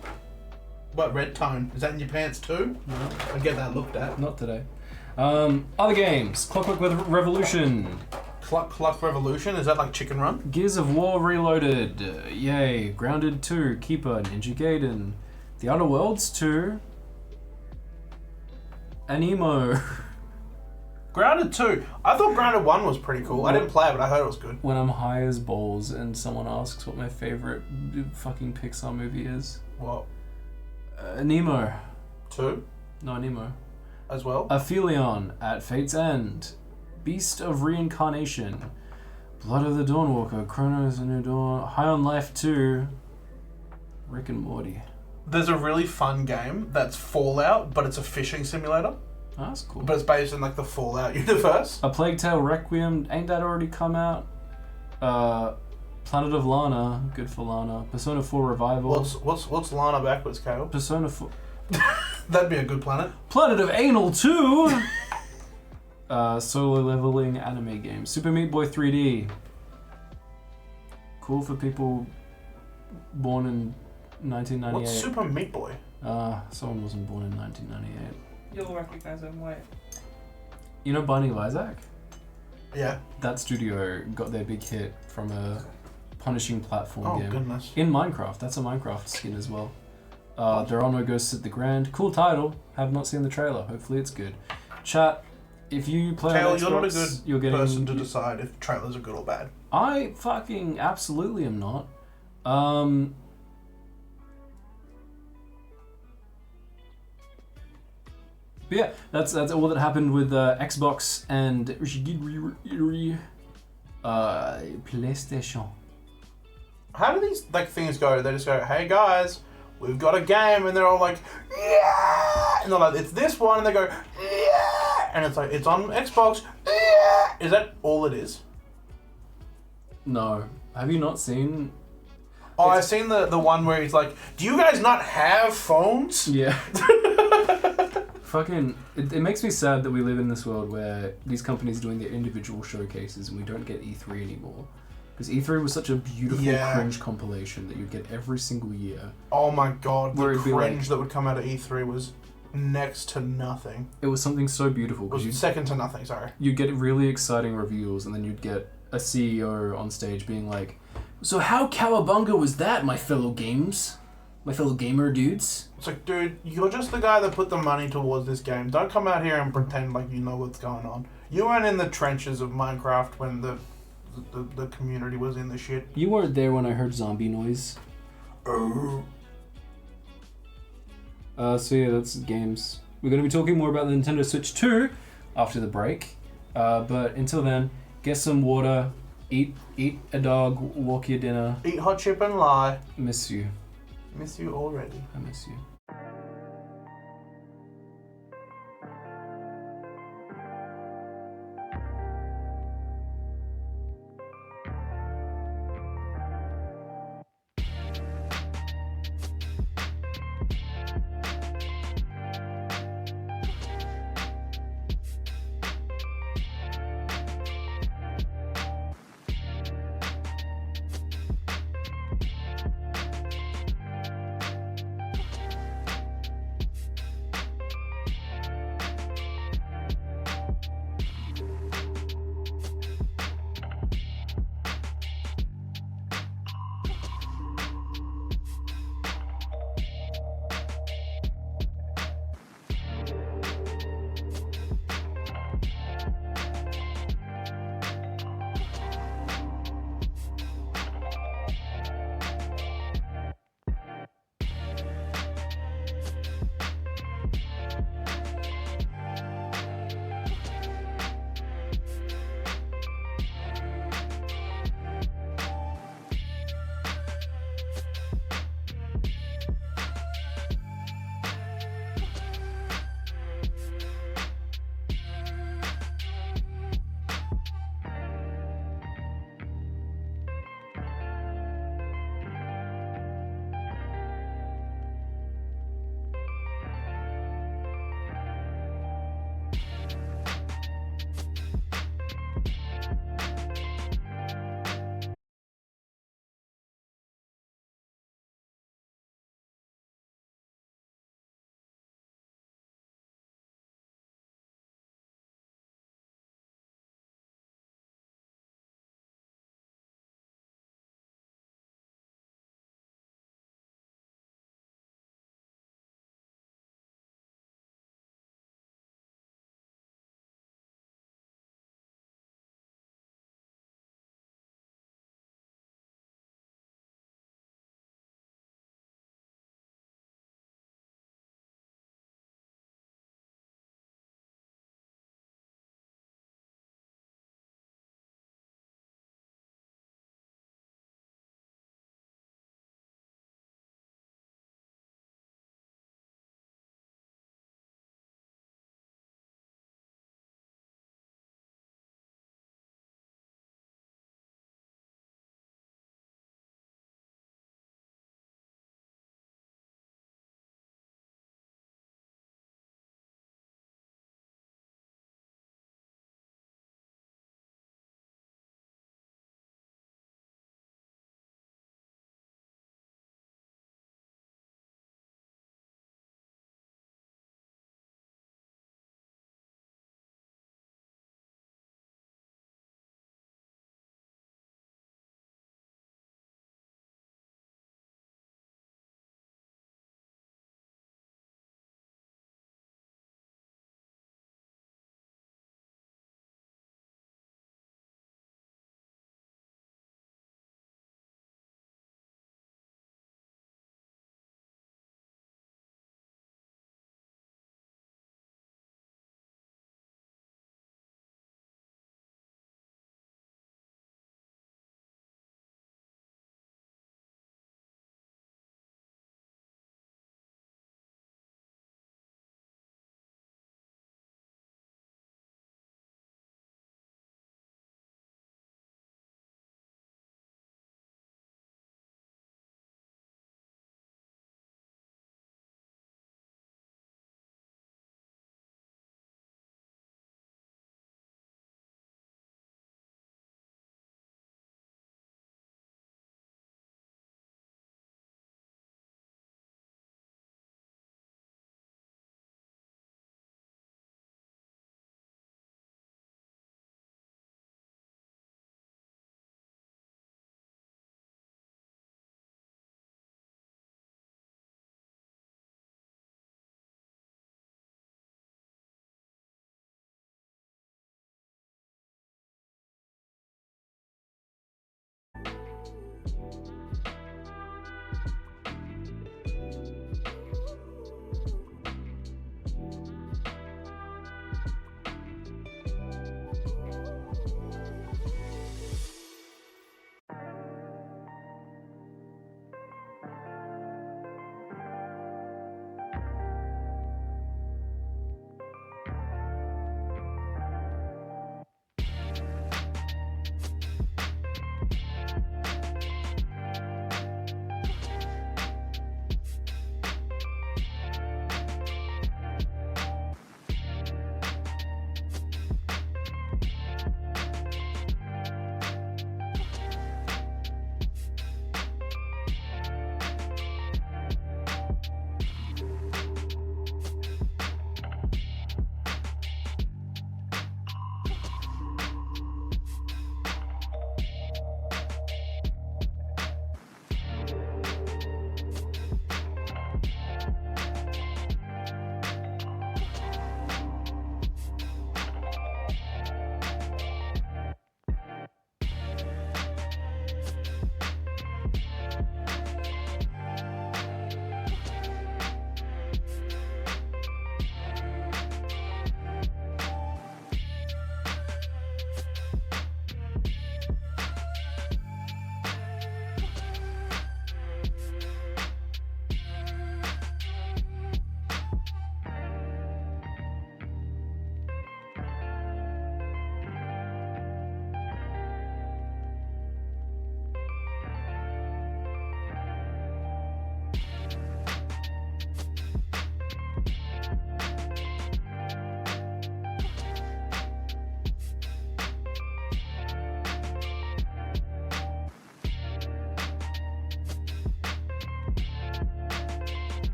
What, red tone? Is that in your pants too?
No.
I get that looked at.
Not today. Other games. Clockwork Revolution.
Cluck Revolution? Is that like Chicken Run?
Gears of War Reloaded. Yay. Grounded 2. Keeper. Ninja Gaiden. The Outer Worlds 2. Anemo.
Grounded 2. I thought Grounded 1 was pretty cool. I didn't play it, but I heard it was good.
When I'm high as balls and someone asks what my favorite fucking Pixar movie is.
What?
Nemo.
2?
No, Nemo.
As well?
Aphelion at Fate's End. Beast of Reincarnation. Blood of the Dawnwalker. Chronos and New Dawn. High on Life 2. Rick and Morty.
There's a really fun game that's Fallout, but it's a fishing simulator.
Oh, that's cool.
But it's based in like the Fallout universe.
A Plague Tale Requiem. Ain't that already come out? Planet of Lana. Good for Lana. Persona 4 Revival.
What's Lana backwards, Kael?
Persona 4...
That'd be a good planet.
Planet of Anal 2! Solo leveling anime game. Super Meat Boy 3D. Cool for people born in 1998.
What's Super Meat Boy?
Someone wasn't born in 1998.
You'll recognize him, wait.
You know Binding of Isaac?
Yeah.
That studio got their big hit from a punishing platform game.
Oh, goodness.
In Minecraft. That's a Minecraft skin as well. There Are No Ghosts at the Grand. Cool title. Have not seen the trailer. Hopefully it's good. Chat, if you play on
Kael,
Xbox,
you're not a good
you're getting...
person to decide if trailers are good or bad.
I fucking absolutely am not. But yeah, that's all that happened with Xbox and PlayStation.
How do these like things go? They just go, hey guys, we've got a game, and they're all like, yeah, and they're like, it's this one, and they go, yeah, and it's like, it's on Xbox, yeah. Is that all it is?
No. Have you not seen...
Oh, I've seen the one where he's like, do you guys not have phones?
Yeah. Fucking... It makes me sad that we live in this world where these companies are doing their individual showcases and we don't get E3 anymore. Because E3 was such a beautiful cringe compilation that you'd get every single year.
Oh my god, the
Where it'd be
cringe
like-
that would come out of E3 was next to nothing.
It was something so beautiful.
It
Because
was second to nothing, sorry.
you'd get really exciting reveals and then you'd get a CEO on stage being like, so how cowabunga was that, my fellow gamer dudes?
It's like, dude, you're just the guy that put the money towards this game. Don't come out here and pretend like you know what's going on. You weren't in the trenches of Minecraft when the community was in the shit.
You weren't there when I heard zombie noise.
Oh.
So yeah, that's games. We're going to be talking more about the Nintendo Switch 2 after the break. But until then, get some water, eat a dog, walk your dinner.
Eat hot chip and lie.
Miss you.
Miss you already.
I miss you.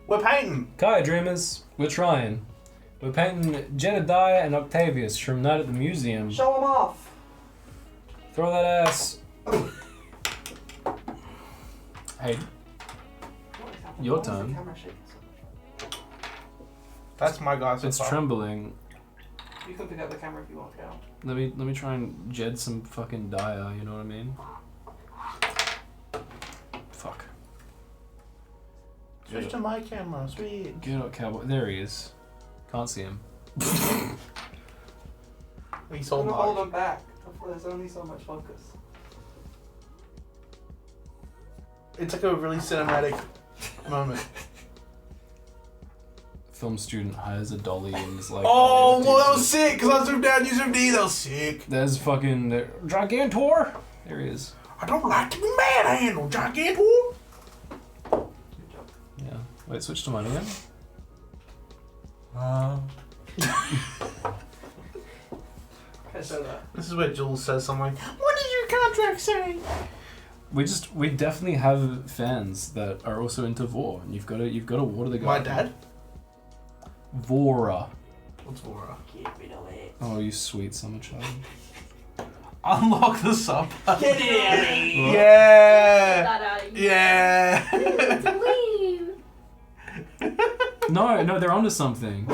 We're painting.
Kai Dreamers, we're trying. We're painting Jedediah and Octavius from Night at the Museum.
Show them off.
Throw that ass. Hey, your turn.
That's my guy so
It's
far.
trembling.
You can pick up the camera if you want to go.
Let me try and jed some fucking dia, you know what I mean? Fuck.
Switch to my camera, sweet.
Get up, cowboy. There he is. Can't see him.
He's
I'm
all
gonna hold
dark.
them back. There's only so much focus.
It's like a really cinematic moment.
Film student hires a dolly and is like,
Oh, well, that was sick, because I zoomed down, you zoomed in, that was sick.
There's fucking Gigantor. There he is.
I don't like to be manhandled, Gigantor.
Yeah. Wait, switch to mine again.
Okay, so that.
This is where Jules says something like, what does your contract say?
We definitely have fans that are also into Vor, and you've got to water the guy.
My dad?
Vora.
What's Vora?
Get rid of it.
Oh, you sweet summer child.
Unlock the sub.
Get it out of here.
Yeah.
That out of you.
Yeah.
Delete.
No, they're onto something.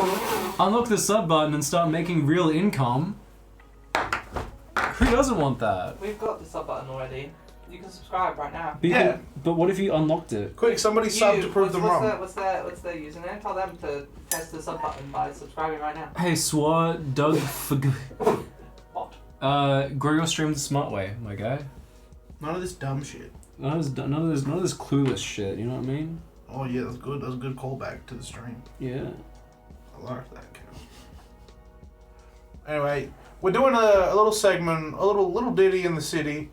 Unlock the sub button and start making real income. Who doesn't want that?
We've got the sub button already. You can subscribe right now.
Yeah.
But what if you unlocked it?
Quick, somebody sub to prove them wrong.
What's their username? Tell them to test the sub button by subscribing right now.
Hey, Swat, Doug,
What?
grow your stream the smart way, my guy.
None of this dumb shit.
None of this clueless shit. You know what I mean?
Oh yeah, that's good. That's a good callback to the stream.
Yeah.
I like that, Cal. Anyway, we're doing a little segment, a little ditty in the city.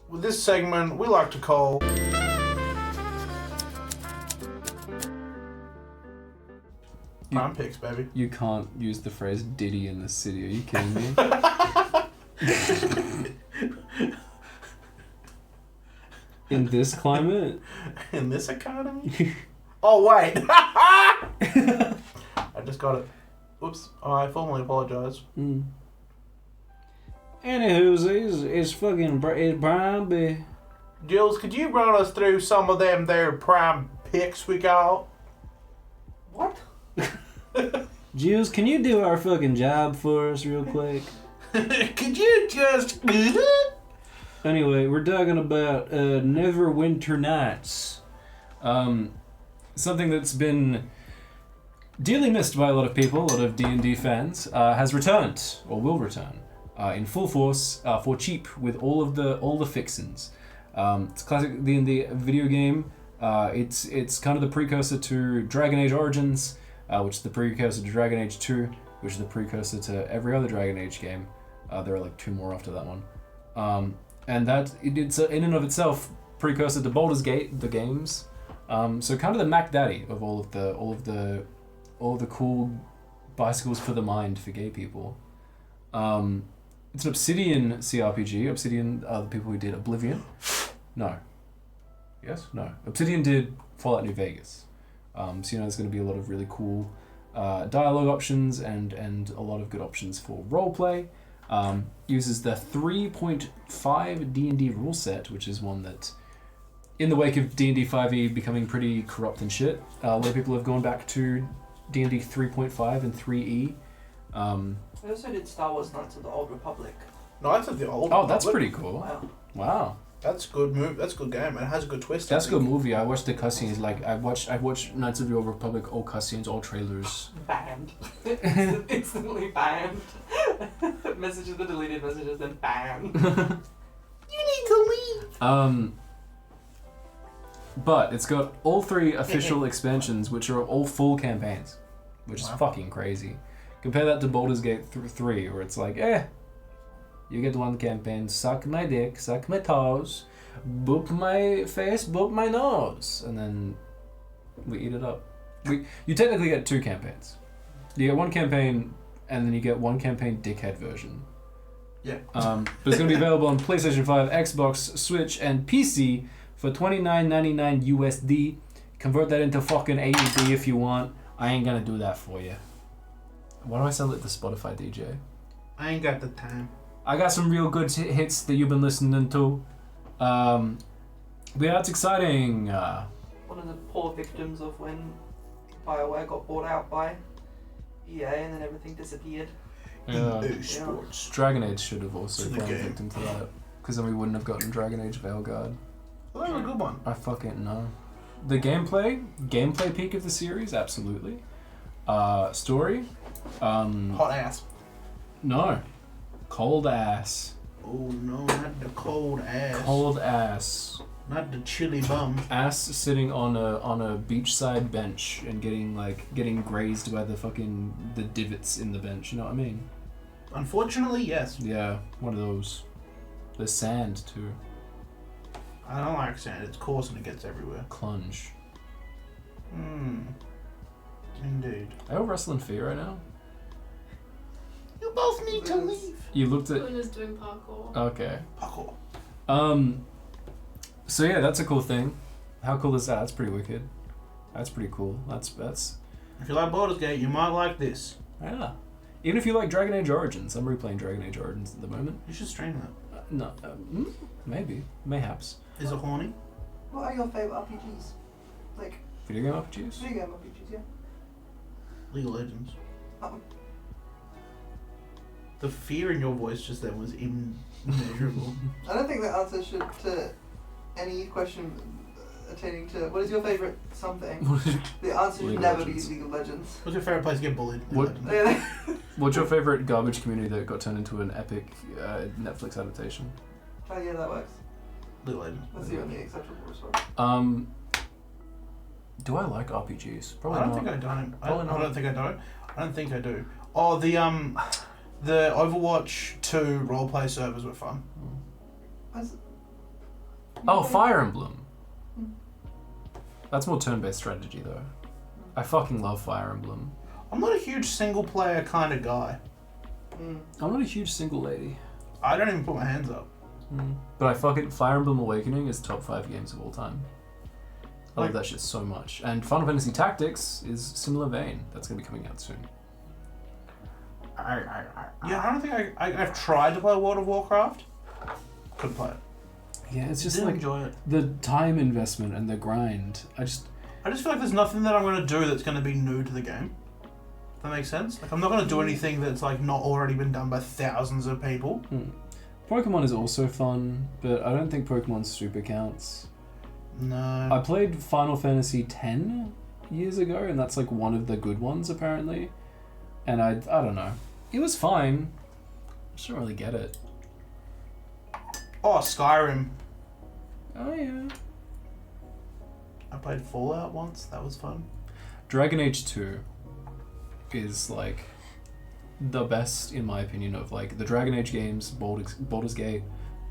With this segment, we like to call Prime Picks, baby.
You can't use the phrase "Diddy in the city." Are you kidding me? In this climate?
In this economy? Oh wait! I just got it. Oops! I formally apologize.
Mm. Anywho, it's fucking Brian B.
Jules, could you run us through some of them there Prime Picks we got?
What?
Jules, can you do our fucking job for us real quick?
Could you just...
Anyway, we're talking about Neverwinter Nights. Something that's been dearly missed by a lot of people, a lot of D&D fans, has returned, or will return, in full force, for cheap, with all the fixins. It's a classic D&D video game. It's kind of the precursor to Dragon Age Origins, which is the precursor to Dragon Age 2, which is the precursor to every other Dragon Age game. There are like 2 more after that one. And that it's in and of itself precursor to Baldur's Gate, the games. So kind of the Mac Daddy of all of the cool bicycles for the mind for gay people. It's an Obsidian CRPG. Obsidian are the people who did Oblivion. No. Yes? No. Obsidian did Fallout New Vegas. So there's going to be a lot of really cool dialogue options and a lot of good options for roleplay. Uses the 3.5 D&D rule set, which is one that, in the wake of D&D 5e becoming pretty corrupt and shit, a lot of people have gone back to D&D 3.5 and 3e.
They also did Star Wars Knights of the Old Republic.
Knights of the Old
Oh, that's
Republic.
pretty cool.
Wow.
Wow.
That's good move. That's a good game, and it has a good twist.
That's a good movie. I watched the cutscenes. Like I watched Knights of the Old Republic, all cutscenes, all trailers.
Banned. Instantly banned. Messages, the deleted messages, then banned.
You need to leave.
But it's got all 3 official expansions, which are all full campaigns, which is fucking crazy. Compare that to Baldur's Gate 3, where it's like, you get one campaign, suck my dick, suck my toes, boop my face, boop my nose, and then we eat it up. You technically get 2 campaigns. You get one campaign, and then you get one campaign dickhead version.
Yeah.
But it's going to be available on PlayStation 5, Xbox, Switch, and PC for $29.99 USD. Convert that into fucking AUD if you want. I ain't gonna do that for you. Why do I sound like the Spotify DJ?
I ain't got the time.
I got some real good hits that you've been listening to. Yeah, it's exciting.
One of the poor victims of when BioWare got bought out by EA and then everything disappeared.
EA Sports.
Dragon Age should have also
To the
fallen
game.
victim to that. Because then we wouldn't have gotten Dragon Age Veilguard.
Well, that was a good one.
I fucking know. The gameplay peak of the series, absolutely. Story,
Hot ass.
no. Cold ass.
Oh no, not the cold ass.
Cold ass.
Not the chilly bum.
Ass sitting on a beachside bench and getting grazed by the divots in the bench. You know what I mean?
Unfortunately, yes.
Yeah, one of those. There's sand too.
I don't like sand. It's coarse and it gets everywhere.
Clunge.
Indeed.
Are you all wrestling feet right now?
You both need to leave.
You looked at.
Luna's doing parkour.
Okay.
Parkour.
So yeah, that's a cool thing. How cool is that? That's pretty wicked. That's pretty cool. That's
If you like Baldur's Gate, you might like this.
yeah. Even if you like Dragon Age Origins, I'm replaying Dragon Age Origins at the moment.
You should stream that.
No, maybe, mayhaps.
Is it horny?
What are your favourite RPGs? Like,
Video game RPGs?
video game RPGs, yeah?
League of Legends.
Oh.
The fear in your voice just then was immeasurable.
I don't think the answer should to any question attaining to what is your favourite something. The answer should
League of
never
Legends.
be League of Legends.
What's your favourite place to get bullied? League
What-
of Legends.
What's your favorite garbage community that got turned into an epic Netflix adaptation?
Oh yeah, that works.
League of Legends.
That's the only acceptable response.
Do I like RPGs?
I
Probably
don't
not.
think I don't.
Probably not.
I don't think I don't. I don't think I do. Oh, the Overwatch 2 roleplay servers were fun.
Oh, Fire Emblem. That's more turn-based strategy though. I fucking love Fire Emblem.
I'm not a huge single player kind of guy.
I'm not a huge single lady.
I don't even put my hands up.
But Fire Emblem Awakening is top 5 games of all time. I love
Like-
that shit so much. And Final Fantasy Tactics is similar vein. That's gonna be coming out soon.
Yeah, I don't think I've tried to play World of Warcraft. Couldn't play it.
Yeah, it's just
Didn't
like
enjoy it.
the time investment and the grind. I just
feel like there's nothing that I'm going to do that's going to be new to the game. If that makes sense? Like, I'm not going to do anything that's, like, not already been done by thousands of people.
Pokemon is also fun, but I don't think Pokemon Super counts.
No.
I played Final Fantasy X years ago, and that's like one of the good ones apparently. And I don't know. It was fine. I just don't really get it.
Oh, Skyrim.
Oh yeah.
I played Fallout once. That was fun.
Dragon Age 2 is like the best in my opinion of like the Dragon Age games, Baldur's Gate.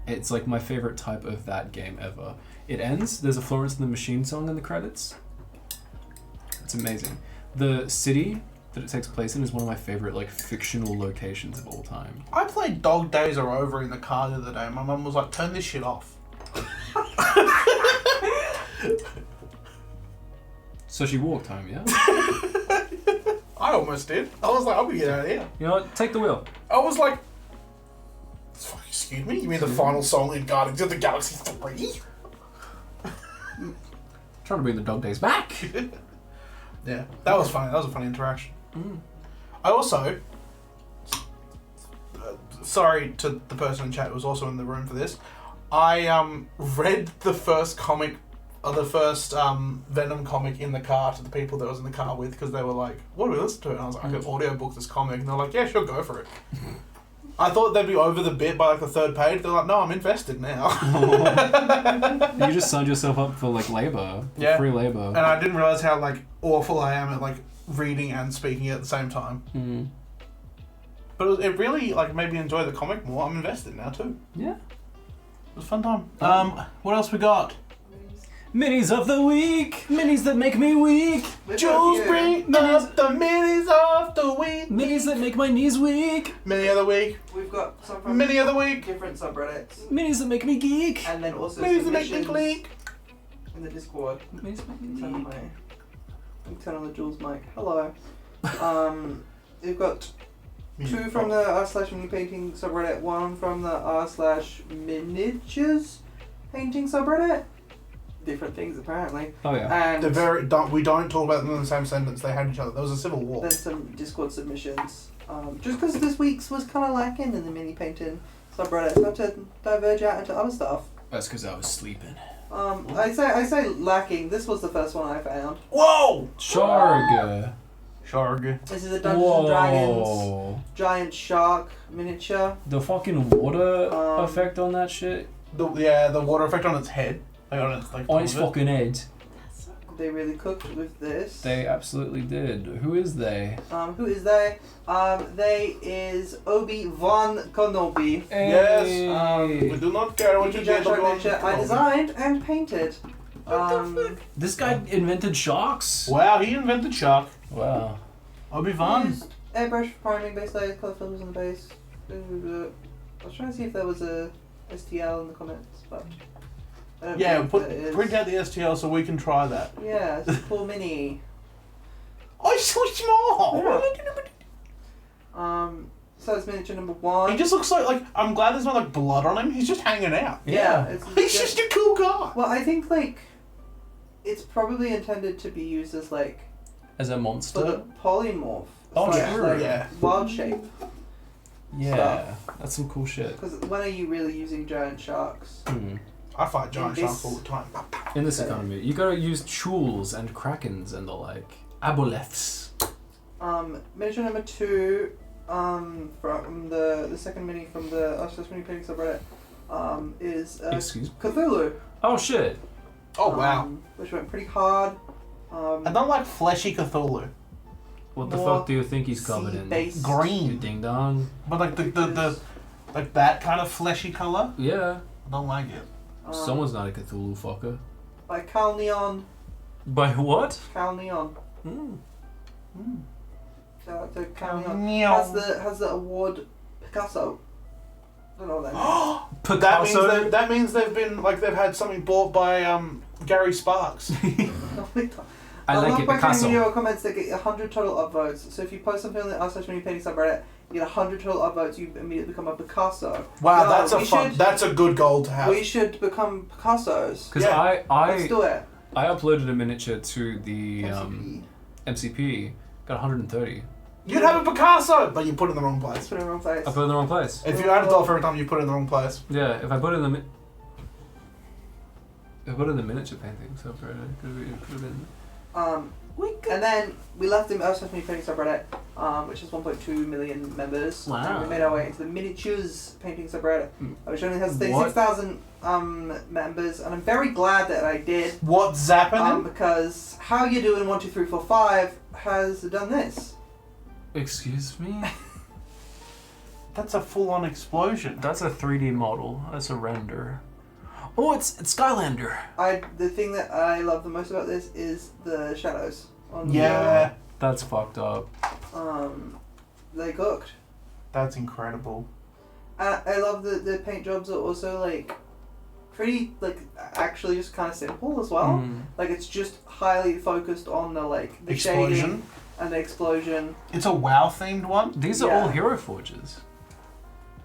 It's like my favorite type of that game ever. It ends, there's a Florence and the Machine song in the credits. It's amazing. The city that it takes place in is one of my favorite like fictional locations of all time.
I played Dog Days Are Over in the car the other day. My mum was like, turn this shit off.
So she walked home, yeah?
I almost did. I was like, I'm gonna get out of here.
You know what? Take the wheel.
I was like, excuse me? You mean the final song in Guardians of the Galaxy 3?
Trying to bring the dog days back.
Yeah, that was funny. That was a funny interaction.
Mm.
I also, sorry to the person in chat who was also in the room for this, I read the first comic, the first Venom comic in the car to the people that I was in the car with, because they were like, what do we listen to? And I was like, I could audiobook this comic. And they're like, yeah, sure, go for it. I thought they'd be over the bit by like the third page. They're like, no, I'm invested now.
You just signed yourself up for like labour.
Yeah.
Free labour.
And I didn't realise how like awful I am at like reading and speaking at the same time.
Mm.
But it really like made me enjoy the comic more. I'm invested now too.
Yeah.
It was a fun time. What else we got?
Minis of the week! Minis that make me weak!
Jules, bring up the minis of the week.
Minis that make my knees weak!
Mini of the week.
We've got some from
Mini of the week.
different subreddits,
Minis that make me geek!
and then also
Minis that make me
submissions
click.
in the Discord.
Minis that make me
Turn on
geek.
turn on the Jules mic. Hello. We've got two from the r/mini painting subreddit, one from the r/miniatures painting subreddit. Different things apparently.
Oh yeah.
And
we don't talk about them in the same sentence. They had each other. There was a civil war.
then some Discord submissions. Just because this week's was kind of lacking in the mini painting subreddit, not to diverge out into other stuff.
That's because I was sleeping.
I say lacking. This was the first one I found.
Whoa!
Sharg.
Sharg.
This is a Dungeons and Dragons
Whoa.
giant shark miniature.
The fucking water
Um,
effect on that shit.
The water effect on its head. Like on its
On its fucking head.
That's so cool.
They really cooked with this.
They absolutely did. Who is they?
Who is they? They is Obi-Wan Kenobi.
Yes.
Hey.
We do not care what you
Giant
did.
shark miniature I designed and painted.
This guy invented sharks?
Wow, he invented shark.
Wow.
Obi-Wan.
Used airbrush for priming base layers, color filters on the base. I was trying to see if there was a STL in the comments, but I don't
Yeah,
know if there is.
print out the STL so we can try that.
Yeah, it's a cool mini.
Oh, it's so small.
So it's miniature number 1.
He just looks like I'm glad there's not like blood on him. He's just hanging out.
yeah,
He's just a cool guy.
Well, I think like it's probably intended to be used as like
As a
for the
monster?
polymorph.
Oh,
slash,
sure.
like,
Yeah.
wild shape.
Yeah. That's some cool shit.
Because when are you really using giant sharks?
Hmm.
I fight giant
In this-
sharks all the time.
In this
Okay.
economy, you gotta use chuls and krakens and the like. Aboleths.
Miniature number 2, from the second mini from the Mini Painting subreddit, is
Excuse me?
Cthulhu.
Oh shit.
Oh wow.
Which went pretty hard.
I don't like fleshy Cthulhu,
What the
More
fuck do you think he's covered in?
sea-based.
You
green,
ding dong.
but like the like that kind of fleshy color.
Yeah.
I don't like it.
Someone's not a Cthulhu fucker.
By Cal Neon.
By what?
Cal Neon.
Mm.
Shout out to Cal Neon.
Neon.
Has the award Picasso. I don't know what that means.
That means they've been like they've had something bought by Gary Sparks.
I like it, Picasso.
Video comments that get 100 total upvotes. So if you post something on the r/mini painting subreddit, you get 100 total upvotes. You immediately become a Picasso.
Wow,
No,
that's a
we
fun.
should-
That's a good goal to have.
We should become Picassos.
Because
Yeah.
Let's do it.
I uploaded a miniature to the
MCP.
MCP, got 130.
You'd have a Picasso, but you put it in the wrong place.
Let's put it in the wrong place.
I put it in the wrong place.
If you add a dollar for every time you put it in the wrong place.
Yeah, if I put it in the miniature painting subreddit, it could have been.
And then we left the r/mini painting subreddit, which has 1.2 million members.
Wow.
And we made our way into the miniatures painting subreddit, which only has
What?
36,000 members, and I'm very glad that I did.
What's happening?
Because How You Doing 1 2 3 4 5 has done this.
Excuse me?
That's a full-on explosion.
That's a 3D model. That's a render. Oh, it's Skylander.
The thing that I love the most about this is the shadows. On
Yeah.
That's fucked up.
they cooked.
That's incredible.
I love that the paint jobs are also like pretty like actually just kind of simple as well. Like it's just highly focused on the like the
Explosion.
shading and the explosion.
It's a WoW themed one.
These are all hero forges.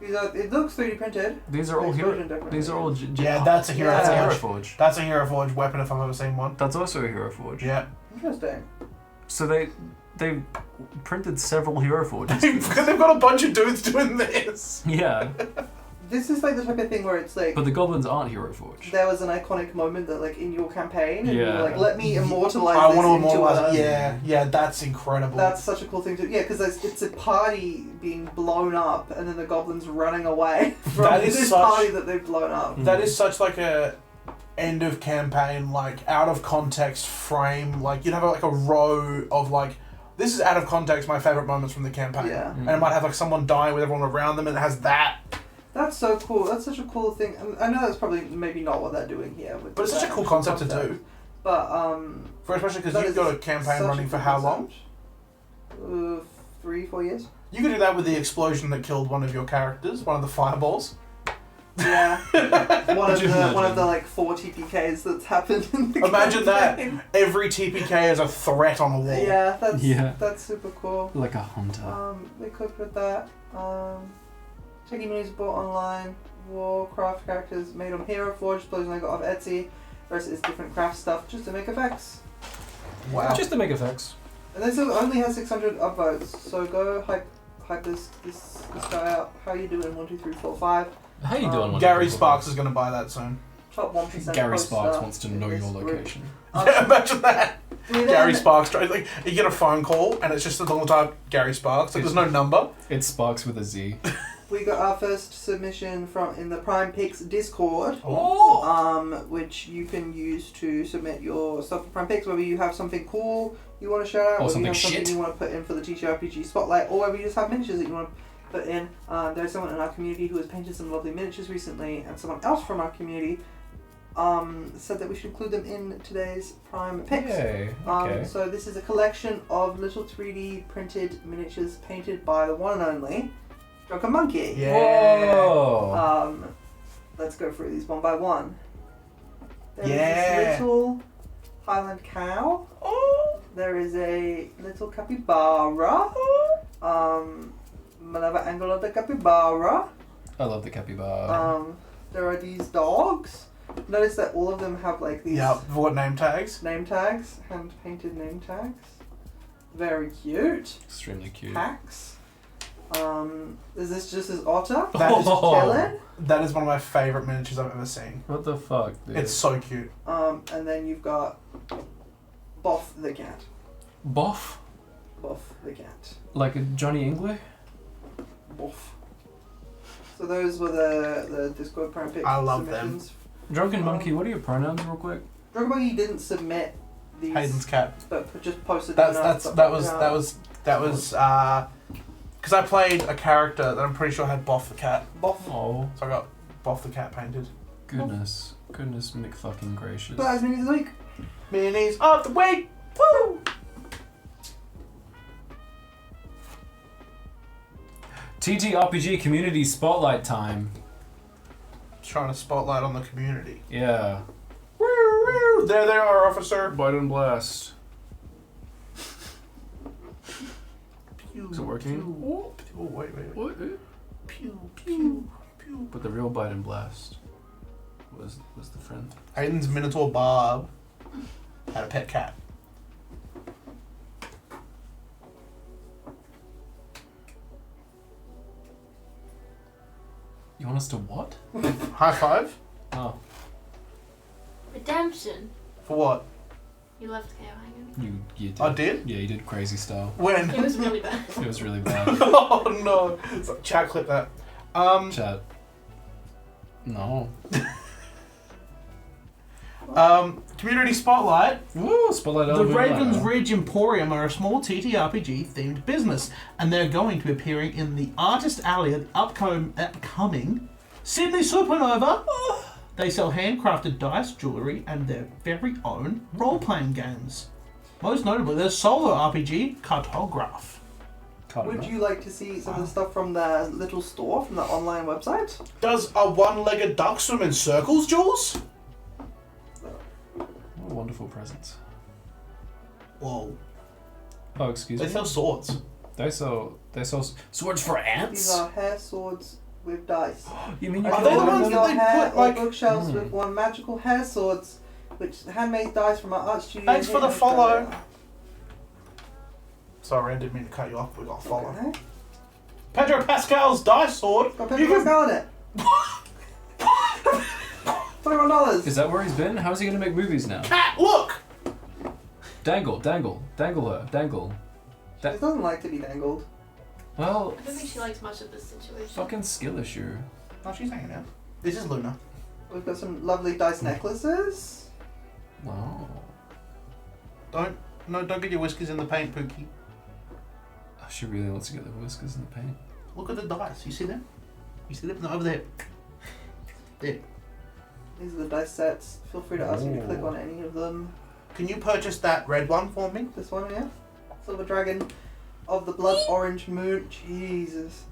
It looks 3D printed.
These are all hero. These are all.
Yeah, that's a hero.
Yeah.
That's a hero
forge.
forge.
That's a hero forge weapon if I've ever seen one.
That's also a hero forge.
Yeah.
Interesting.
So they printed several hero forges.
Because they've got a bunch of dudes doing this.
Yeah,
This is like the type of thing where it's like
but the goblins aren't hero forge.
there was an iconic moment that like in your campaign and you were
Yeah.
like, let me immortalize
I
this
want to
into
immortalize.
a...
Yeah, that's incredible.
That's such a cool thing to do. Yeah, because it's a party being blown up and then the goblins running away from
That is
this
such-
party that they've blown up.
That is such like a end of campaign, like out of context frame. Like you'd have like a row of like, this is out of context my favorite moments from the campaign.
Yeah.
And it might have like someone dying with everyone around them and it has that.
That's so cool. That's such a cool thing. I know that's probably maybe not what they're doing here. With
But it's such a cool concept to do.
But
For especially because
that
you've
is
got a campaign
such a
running for
cool
how long?
concept. 3-4 years.
You could do that with the explosion that killed one of your characters, one of the fireballs.
Yeah. one
Could you
of the
imagine?
like 4 TPKs that's happened in the
Imagine that.
campaign.
Every TPK is a threat on a wall.
Yeah,
Yeah.
that's super cool.
Like a hunter.
They cooked with that. Checking minis bought online. Warcraft characters made on Hero Forge, explosion I got off Etsy. The rest is different craft stuff just to make effects.
Wow.
Just to make effects.
And this only has 600 upvotes, so go hype this guy up. How you doing? 1, 2, 3, 4, 5.
How you doing?
Gary Sparks is going to buy that soon.
Top 1%.
Gary
poster
Sparks wants to
in
know your
this group.
location.
Yeah, imagine that.
We then-
Gary Sparks. Like, you get a phone call and it's just the long time Gary Sparks. Like, there's no number.
It's Sparks with a Z.
We got our first submission from in the Prime Picks Discord.
Oh.
Which you can use to submit your stuff for Prime Picks, whether you have something cool you want to shout out,
Or
whether
something
you have
shit.
something you want to put in for the TTRPG Spotlight, or whether you just have miniatures that you want to put in. There's someone in our community who has painted some lovely miniatures recently, and someone else from our community said that we should include them in today's Prime Picks.
Yay. Okay.
So this is a collection of little 3D printed miniatures painted by the one and only Drunken Monkey.
Yeah.
Whoa.
Let's go through these one by one. There is
Yeah.
this little Highland cow. There is a little capybara. Another angle of the capybara.
I love the capybara.
There are these dogs. Notice that all of them have like these
Yeah, what name tags?
name tags, hand painted name tags. Very cute.
Extremely cute.
Packs. Is this just his otter?
That is
Chilling.
That is one of my favourite miniatures I've ever seen.
What the fuck, dude?
It's so cute.
And then you've got Boff the cat.
Boff?
Boff the cat.
Like a Johnny English?
Boff. So those were the Discord Prime Picks
I love them.
submissions.
Drunken Monkey, what are your pronouns real quick?
Drunken Monkey didn't submit these,
Hayden's cat.
but just posted them.
That was because I played a character that I'm pretty sure had Boff the cat,
Boff.
Oh,
so I got Boff the cat painted.
goodness. Goodness McFucking gracious.
But as many as a week.
Minis of the week. Woo!
TTRPG Community Spotlight time.
Trying to spotlight on the community.
Yeah.
Woo, woo. There they are, officer.
Bite and blast.
Pew,
Is it working?
pew. Oh, wait.
What?
Pew, pew, pew.
But the real Bite and Blast was the friend.
Hayden's Minotaur Bob had a pet cat.
You want us to what?
High five?
Oh,
Redemption.
For what?
You left Kael hanging.
you did.
I did?
Yeah, you did crazy style.
When?
It was really bad.
It was really bad.
Oh no. So, chat clip that.
Chat. No.
Community Spotlight.
Woo! Spotlight
The
elevator.
Ravens Ridge Emporium are a small TTRPG themed business, and they're going to be appearing in the Artist Alley at the upcoming Sydney Supernova. They sell handcrafted dice, jewellery, and their very own role-playing games. Most notably, their solo RPG, Cartograph.
Would you like to see some of the stuff from the little store, from the online website?
Does a one-legged duck swim in circles, Jules?
What a wonderful presents.
Whoa.
Oh, excuse
They
me.
sell swords.
They sell swords for
These
ants.
are hair swords with dice.
You mean you
Are
can
they the
order
ones
them?
that
your
they
hair
put, like-
or bookshelves
Hmm.
with one magical hair swords, which handmade dice from our art studio.
Thanks for
here
the
in
follow.
Australia.
Sorry, I didn't mean to cut you off. We got a follow.
Okay.
Pedro Pascal's dice sword.
Got
You
Pedro
can-
Pascal on it. $21.
Is that where he's been? How's he gonna make movies now?
Cat, look!
Dangle her, dangle.
She doesn't like to be dangled.
Well,
I don't think she likes much of this situation.
fucking skill issue.
Oh, she's hanging out. This is Luna.
We've got some lovely dice necklaces.
Wow.
Don't get your whiskers in the paint, Pookie.
Oh, she really wants to get the whiskers in the paint.
Look at the dice. You see them? You see them? No, over there. There.
These are the dice sets. Feel free to ask me to
Ooh.
click on any of them.
Can you purchase that red one for me?
This one, yeah. Silver Dragon of the Blood Orange Moon. Jesus.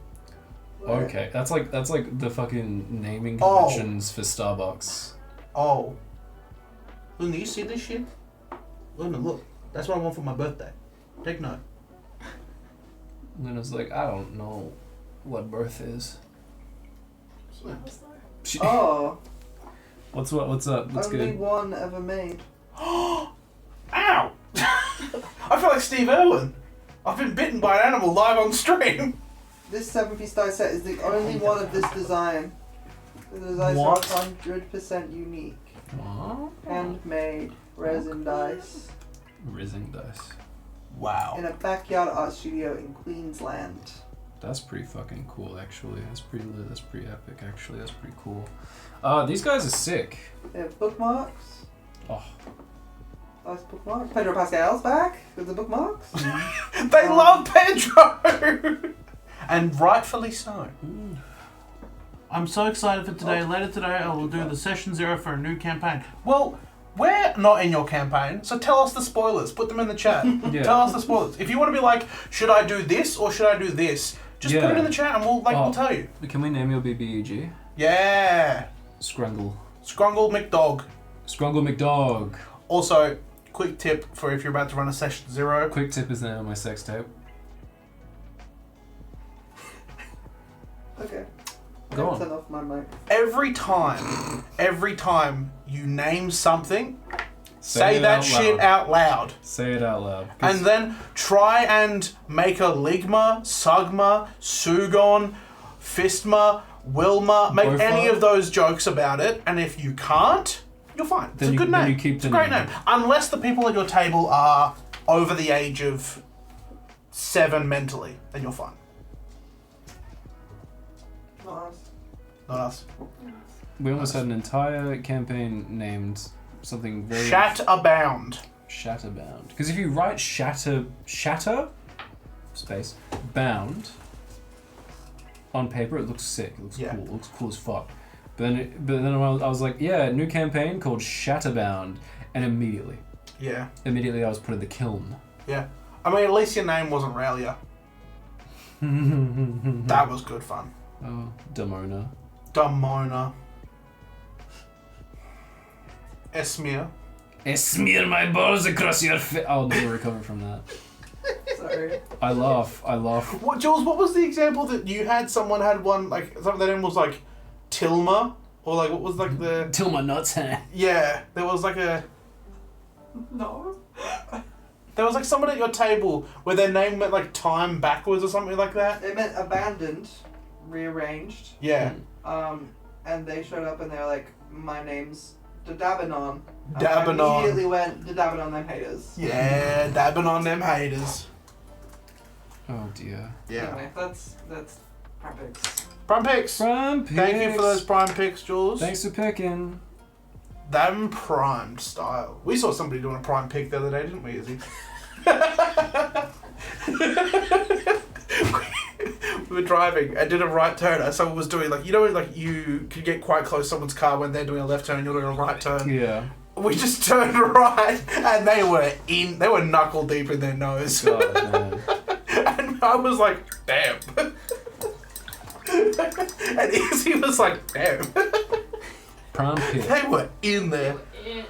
Okay, that's like the fucking naming
Oh.
conventions for Starbucks.
Oh. Luna, you see this shit? Luna, look. That's what I want for my birthday. Take note.
Luna's like, I don't know what birth is. She,
Oh,
what's up? What's
only
good?
one ever made.
Ow! I feel like Steve Irwin. I've been bitten by an animal live on stream.
This 7-piece dice set is the only one of this design. The designs are
What?
100% unique.
Oh.
Handmade resin dice.
Rising dice.
Wow.
In a backyard art studio in Queensland.
That's pretty fucking cool, actually. That's pretty lit. That's pretty epic, actually. That's pretty cool. These guys are sick.
They have bookmarks.
Oh.
Nice bookmarks. Pedro Pascal's back with the bookmarks.
They love Pedro! And rightfully so. I'm so excited for today. Later today, I will do the session 0 for a new campaign. Well, we're not in your campaign, so tell us the spoilers. Put them in the chat.
Yeah.
Tell us the spoilers. If you want to be like, should I do this or should I do this? Just put
Yeah.
it in the chat and we'll tell you.
Can we name your BBEG?
Yeah.
Scrungle.
Scrungle McDog.
Scrungle McDog.
Also, quick tip for if you're about to run a session 0.
Quick tip is the name of my sex tape.
Okay.
Go on.
Turn off my mic.
Every time you name something,
Say
say
it
that
out
shit
loud.
out loud.
Say it out loud. 'Cause-
And then try and make a Ligma, Sugma, Sugon, Fistma, Wilma, make
Bofa.
any of those jokes about it, and if you can't, you're fine. It's
Then
a
you-
good
then
name.
you keep
It's a
the
great
name.
name. Unless the people at your table are over the age of 7 mentally, then you're fine.
Not us.
Not us.
we almost had an entire campaign named something very
Shat abound.
Shatterbound. Because if you write shatter space bound on paper, it looks sick. It looks
Yeah.
cool. It looks cool as fuck. But then I was like, yeah, new campaign called Shatterbound, and immediately I was put in the kiln.
Yeah. I mean, at least your name wasn't Raulia. That was good fun.
Oh, Damona.
Damona. Esmir.
I smear my balls across your face. I'll never recover from that.
Sorry.
I laugh.
What, Jules, what was the example that you had? Someone had one, like, something that name was like Tilma? Or like, what was like the...
Till my nuts hang.
Yeah, there was like a...
No.
There was like someone at your table where their name meant like time backwards or something like that.
It meant abandoned, rearranged.
Yeah.
And they showed up and they were like, my name's Dadabanon.
Dabanon.
I immediately went, Dadabanon them haters.
Yeah, dabbing on them haters.
Oh dear.
Yeah.
Anyway, that's Prime Picks.
Prime picks.
Prime picks.
Thank you for those prime picks, Jules.
Thanks for picking.
Them primed style. We saw somebody doing a prime pick the other day, didn't we, Izzy? We were driving and did a right turn and someone was doing like, you know, like you could get quite close to someone's car when they're doing a left turn and you're doing a right turn.
Yeah.
We just turned right and they were knuckle deep in their nose.
God, man.
And I was like, damn. And Izzy was like, damn.
Prime pit.
They were in there.
Yeah.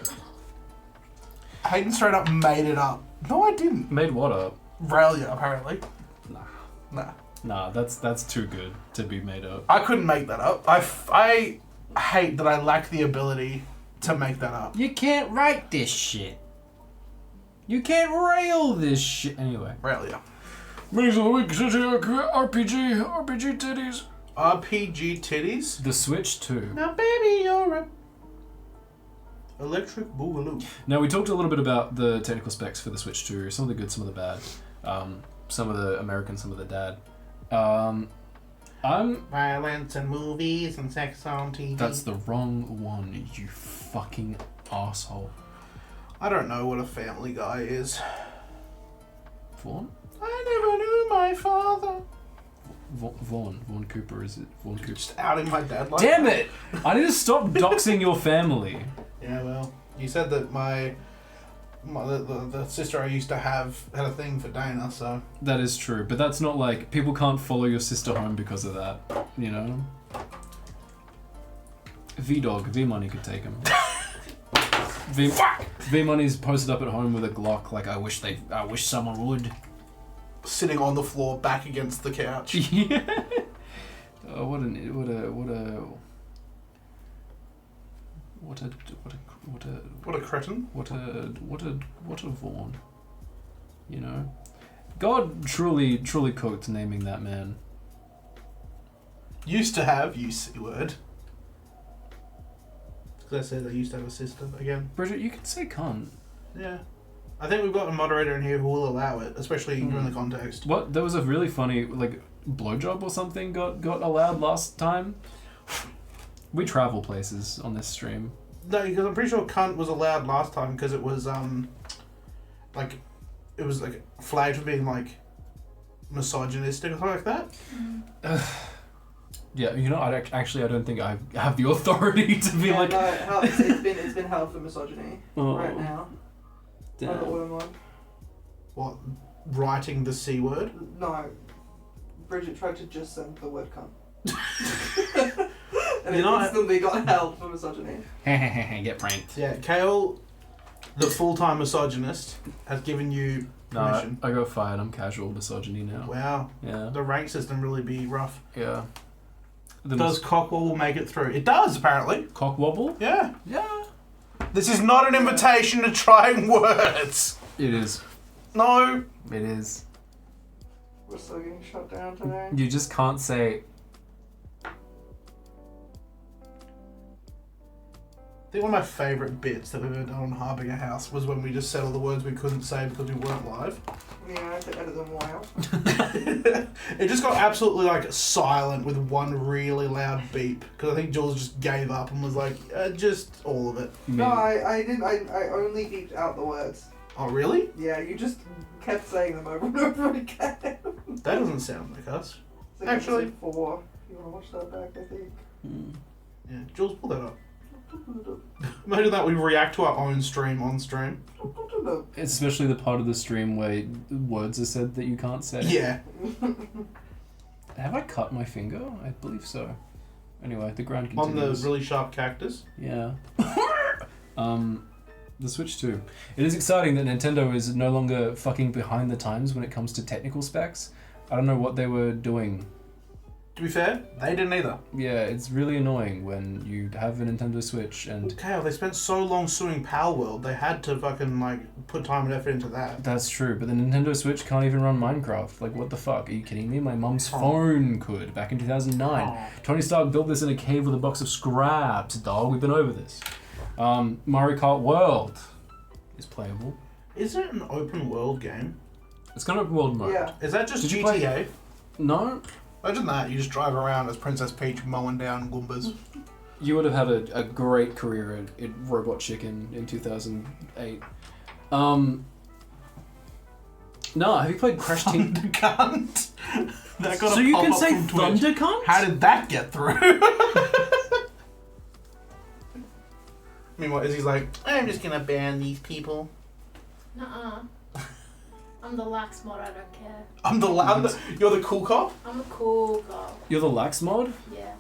Hayden straight up made it up. No, I didn't.
Made what up?
Raulia, apparently.
Nah.
Nah.
That's too good to be made up.
I couldn't make that up. I hate that I lack the ability to make that up.
You can't write this shit. You can't rail this shit. Anyway.
Raulia.
Minis of the week, RPG titties.
RPG titties?
The Switch 2.
Now, baby, you're a electric boogaloo.
Now, we talked a little bit about the technical specs for the Switch 2. Some of the good, some of the bad. Some of the American, some of the dad.
Violence and movies and sex on TV.
That's the wrong one, you fucking asshole.
I don't know what a Family Guy is.
Vaughn?
I never knew my father.
Vaughn Cooper, is it? Vaughn Cooper.
Just outing my dad like
Damn
that.
it! I need to stop doxing your family.
Yeah, well, you said that the sister I used to have had a thing for Dana, so...
That is true, but that's not like... People can't follow your sister home because of that, you know? V-Dog, V-Money could take him. V-Money's posted up at home with a Glock, like, I wish someone would.
Sitting on the floor, back against the couch.
Yeah. Oh, what a
cretin.
What a Vaughn. You know? God truly cooked naming that man.
Used to have, you C-word. Because I said I used to have a sister, again.
Bridget, you can say cunt.
Yeah. I think we've got a moderator in here who will allow it, especially given the context.
What? There was a really funny, like, blowjob or something got allowed last time? We travel places on this stream.
No, because I'm pretty sure cunt was allowed last time because it was, flagged for being, like, misogynistic or something like that.
Yeah, you know, I don't think I have the authority to be like...
No, it's been held for misogyny right now.
Damn.
What? Writing the C word?
No. Bridget tried to just send the word cunt. And
You
it
know,
instantly got held for misogyny.
Get pranked.
Yeah, Kael, the full-time misogynist, has given you permission.
No, I got fired. I'm casual misogyny now.
Wow.
Yeah.
The rank system really be rough.
Yeah.
Does Cockwobble make it through? It does, apparently.
Cock wobble?
Yeah.
Yeah.
This is not an invitation to trying words.
It is.
No.
It is.
We're still getting shut down today.
You just can't say...
I think one of my favourite bits that we've ever done on Harbinger House was when we just said all the words we couldn't say because we weren't live.
Yeah, I had to edit them out.
It just got absolutely like silent with one really loud beep because I think Jules just gave up and was like, just all of it.
No, I didn't. I only beeped out the words.
Oh, really?
Yeah, you just kept saying them over and over again.
That doesn't sound like us.
It's like
Actually-
episode 4. If you want to watch that back, I think.
Yeah, Jules, pull that up. Imagine that we react to our own stream on stream.
Especially the part of the stream where words are said that you can't say.
Yeah.
Have I cut my finger? I believe so. Anyway, the ground
On
continues.
the really sharp cactus.
Yeah. The Switch 2. It is exciting that Nintendo is no longer fucking behind the times when it comes to technical specs. I don't know what they were doing.
To be fair, they didn't either.
Yeah, it's really annoying when you have a Nintendo Switch and...
Okay, they spent so long suing Palworld, they had to fucking, like, put time and effort into that.
That's true, but the Nintendo Switch can't even run Minecraft. Like, what the fuck? Are you kidding me? My mum's phone could, back in 2009. Tony Stark built this in a cave with a box of scraps, dog. We've been over this. Mario Kart World is playable.
Is it an open world game?
It's got open world mode.
Yeah.
Is that just
Did you
GTA?
No?
Imagine that, you just drive around as Princess Peach mowing down Goombas.
You would have had a great career at Robot Chicken in 2008. No, have you played Crash Team?
Cunt. That got
So
a
you can
pop-up
say
from Twitch.
Thunder Cunt?
How did that get through? Meanwhile, Izzy's like, I'm just gonna ban these people.
Nuh-uh. I'm the lax mod, I don't care.
You're the cool cop?
I'm a cool girl.
You're the lax mod?
Yeah.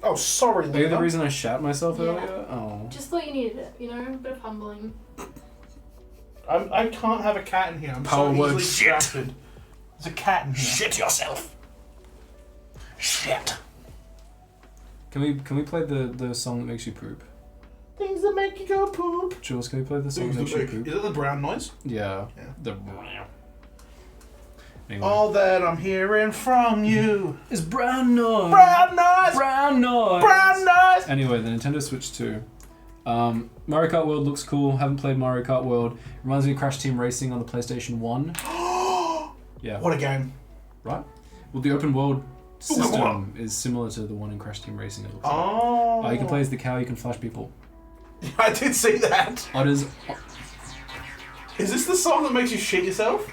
Oh, sorry,
Are you
Lena.
the reason I shat myself
Yeah.
earlier? Oh.
Just thought you needed it, you know? A bit of humbling.
I can't have a cat in here. I'm
Power
so
word,
easily
shit.
distracted. There's a cat in here.
Shit yourself. Shit.
Can we play the song that makes you poop?
Things that make you go poop.
Jules, can we play the song
Things
that
that
makes you
make...
poop?
Is it the brown noise?
Yeah.
Yeah.
The anyway.
All that I'm hearing from you.
Is brown noise.
Brown noise!
Brown noise.
Brown noise!
Anyway, the Nintendo Switch 2. Mario Kart World looks cool. Haven't played Mario Kart World. Reminds me of Crash Team Racing on the PlayStation 1. Yeah.
What a game.
Right? Well, the open world system is similar to the one in Crash Team Racing. It looks like.
Oh.
You can play as the cow. You can flash people.
I did see that.
Otters.
Is this the song that makes you shit yourself?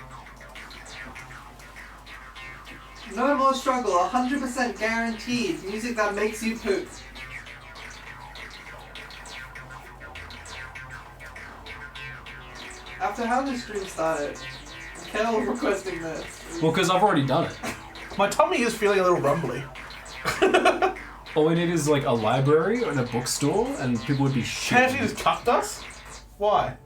No more struggle, 100% guaranteed. Music that makes you poop. After how this stream started, Kael requesting this.
Well, because I've already done it.
My tummy is feeling a little rumbly.
All we need is like a library and a bookstore, and people would be
KFC
shitting.
just cuffed us? Why?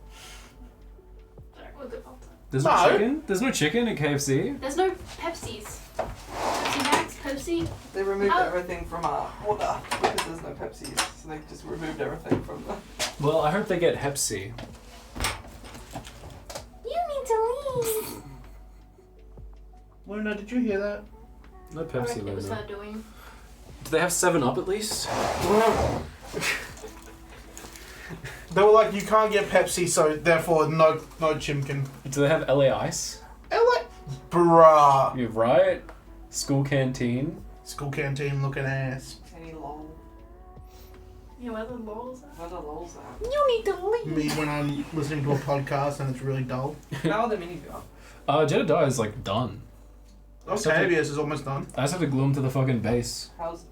Sorry, we're good. I'll-
There's
No.
no chicken. There's no chicken at KFC.
There's no Pepsis. Pepsi Max, Pepsi.
They removed
How-
everything from our order because there's no Pepsis, so they just removed everything from the...
Well, I hope they get Hep C.
You need to leave.
Luna, did you hear that?
No
I
Pepsi,
reckon it was
Luna.
her doing.
Do they have 7-Up at least?
They were like, you can't get Pepsi, so therefore no chimkin.
Do they have LA Ice?
LA? Bruh.
You're right. School canteen.
School canteen looking ass.
Any lol.
Yeah, where the laurels at?
Where the lol's at?
You need to leave.
Me when I'm listening to a podcast and it's really dull.
Now the mini are.
Jedediah is like done.
Octavius is almost done.
I just have to glue him to the fucking base.
How's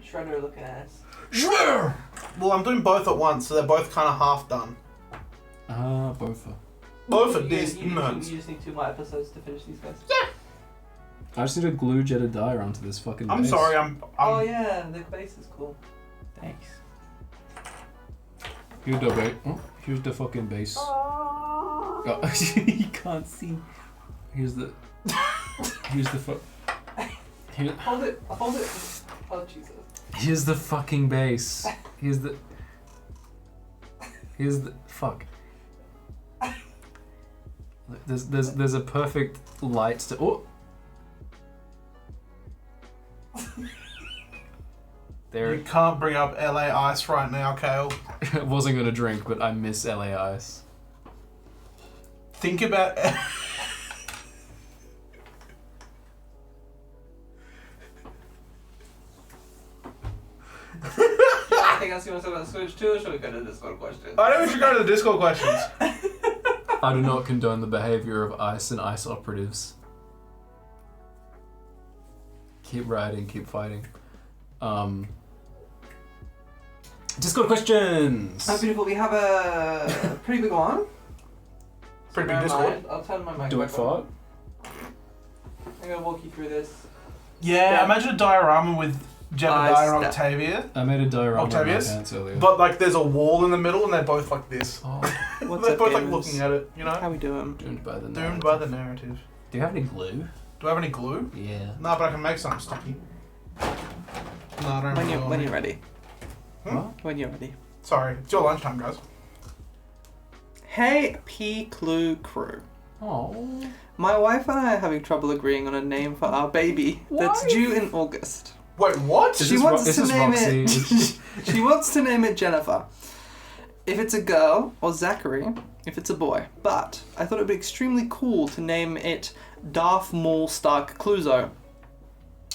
Shredder looking ass?
Sure! Well, I'm doing both at once, so they're both kind of half done.
Both are.
Both of
You-
these
you
nuts.
just need 2 more episodes to finish these guys.
I just need to glue Jedediah onto this fucking
I'm
base.
sorry, I'm
Oh yeah, the base is cool.
Thanks. Here's the base. Oh, here's the fucking base. Oh, you can't see. Here's the. Here's the Here,
Hold it. Oh Jesus.
here's the fucking base. Here's the. Fuck. There's a perfect light to. Oh. There.
You can't bring up LA Ice right now, Kael.
I wasn't gonna drink, but I miss LA Ice.
Think about.
Anything else you want to talk about Switch 2, or should we go to Discord questions?
I think we should go to the Discord questions.
I do not condone the behavior of ICE and ICE operatives. Keep riding, keep fighting. Discord questions!
Oh, beautiful. We have a pretty big one.
Pretty big
Never
Discord.
mind, I'll turn my mic
Do it
back on.
fart.
I'm going to walk you through this.
Yeah, imagine a diorama with Jebediah and
Step.
Octavia.
I made a diorama of my
Octavius?
pants earlier.
But like there's a wall in the middle and they're both like this.
Oh,
What's
They're
up,
both like
gamers?
looking at it, you know?
How we doing?
doomed by the
Doomed
narrative.
by the narrative.
Do you have any glue?
Do I have any glue?
Yeah.
No, but I can make something sticky. No, I don't have
When
glue.
you're ready.
What?
When you're ready.
Sorry, it's your lunchtime, guys.
Hey, P. Clue crew.
Oh.
My wife and I are having trouble agreeing on a name for our baby that's due in August.
Wait, what?
Is
She
this
wants
is
to
this
name
Roxy?
it. She wants to name it Jennifer. If it's a girl, or Zachary, if it's a boy. But I thought it would be extremely cool to name it Darth Maul Stark Cluzo.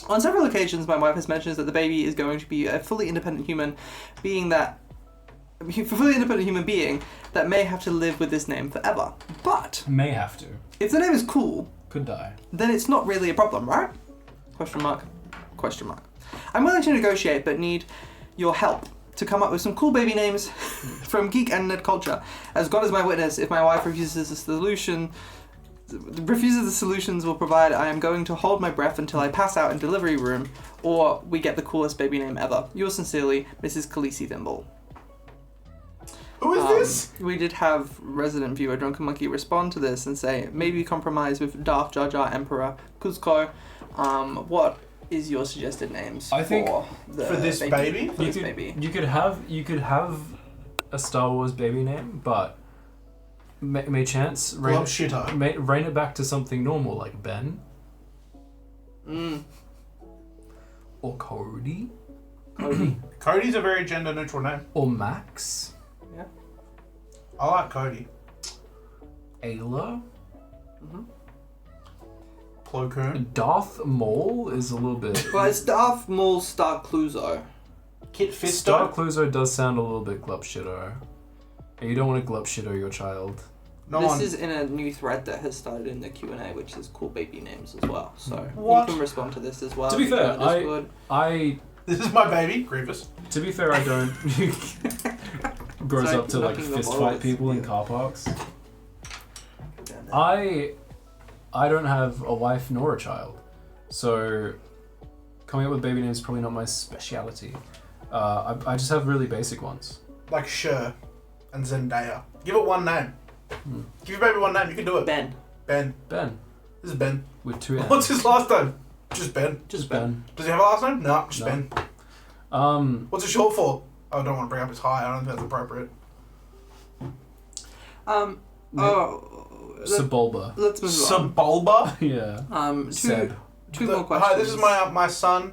On several occasions, my wife has mentioned that the baby is going to be a fully independent human being that may have to live with this name forever. But
May have to.
if the name is cool,
Could die.
then it's not really a problem, right? Question mark. Question mark. I'm willing to negotiate, but need your help to come up with some cool baby names from geek and nerd culture. As God is my witness, if my wife refuses this solution, refuses the solutions will provide I am going to hold my breath until I pass out in delivery room, or we get the coolest baby name ever. Yours sincerely, Mrs. Khaleesi Thimble.
Who is this?
We did have resident viewer Drunken Monkey respond to this and say, maybe compromise with Darth Jar Jar Emperor Kuzco. What is your suggested names
I think
for
this baby?
For this baby.
You could have a Star Wars baby name, but may chance rein it back to something normal like Ben. Or Cody.
Cody's a very gender neutral name.
Or Max.
Yeah.
I like Cody.
Ayla.
Plo Koon.
Darth Maul is a little bit...
Well, it's Darth Maul Star Cluzo.
Kit Fisto.
Star Cluzo does sound a little bit glupshitto. And you don't want to glupshitto your child.
This is in a new thread that has started in the Q&A, which is cool baby names as well. So
What?
you can respond to this as well.
To be fair,
I
This is my baby, Grievous.
To be fair, I don't... grows
Sorry,
up to like
knocking the
fist
ball
fight
is-
people in
yeah.
car parks. I don't have a wife nor a child, so coming up with baby names is probably not my speciality. I just have really basic ones.
Like Cher and Zendaya. Give it one name. Give your baby one name, you can do it.
Ben.
Ben.
Ben,
This is Ben.
with 2 N's.
What's his last name? Just Ben.
Just
Ben.
Does he have a last name? No, just
No.
Ben. What's it short for? I don't want to bring up his height, I don't think that's appropriate.
Sebulba.
Let's move on.
Sebulba?
Yeah.
Two more questions.
Hi, this is my son.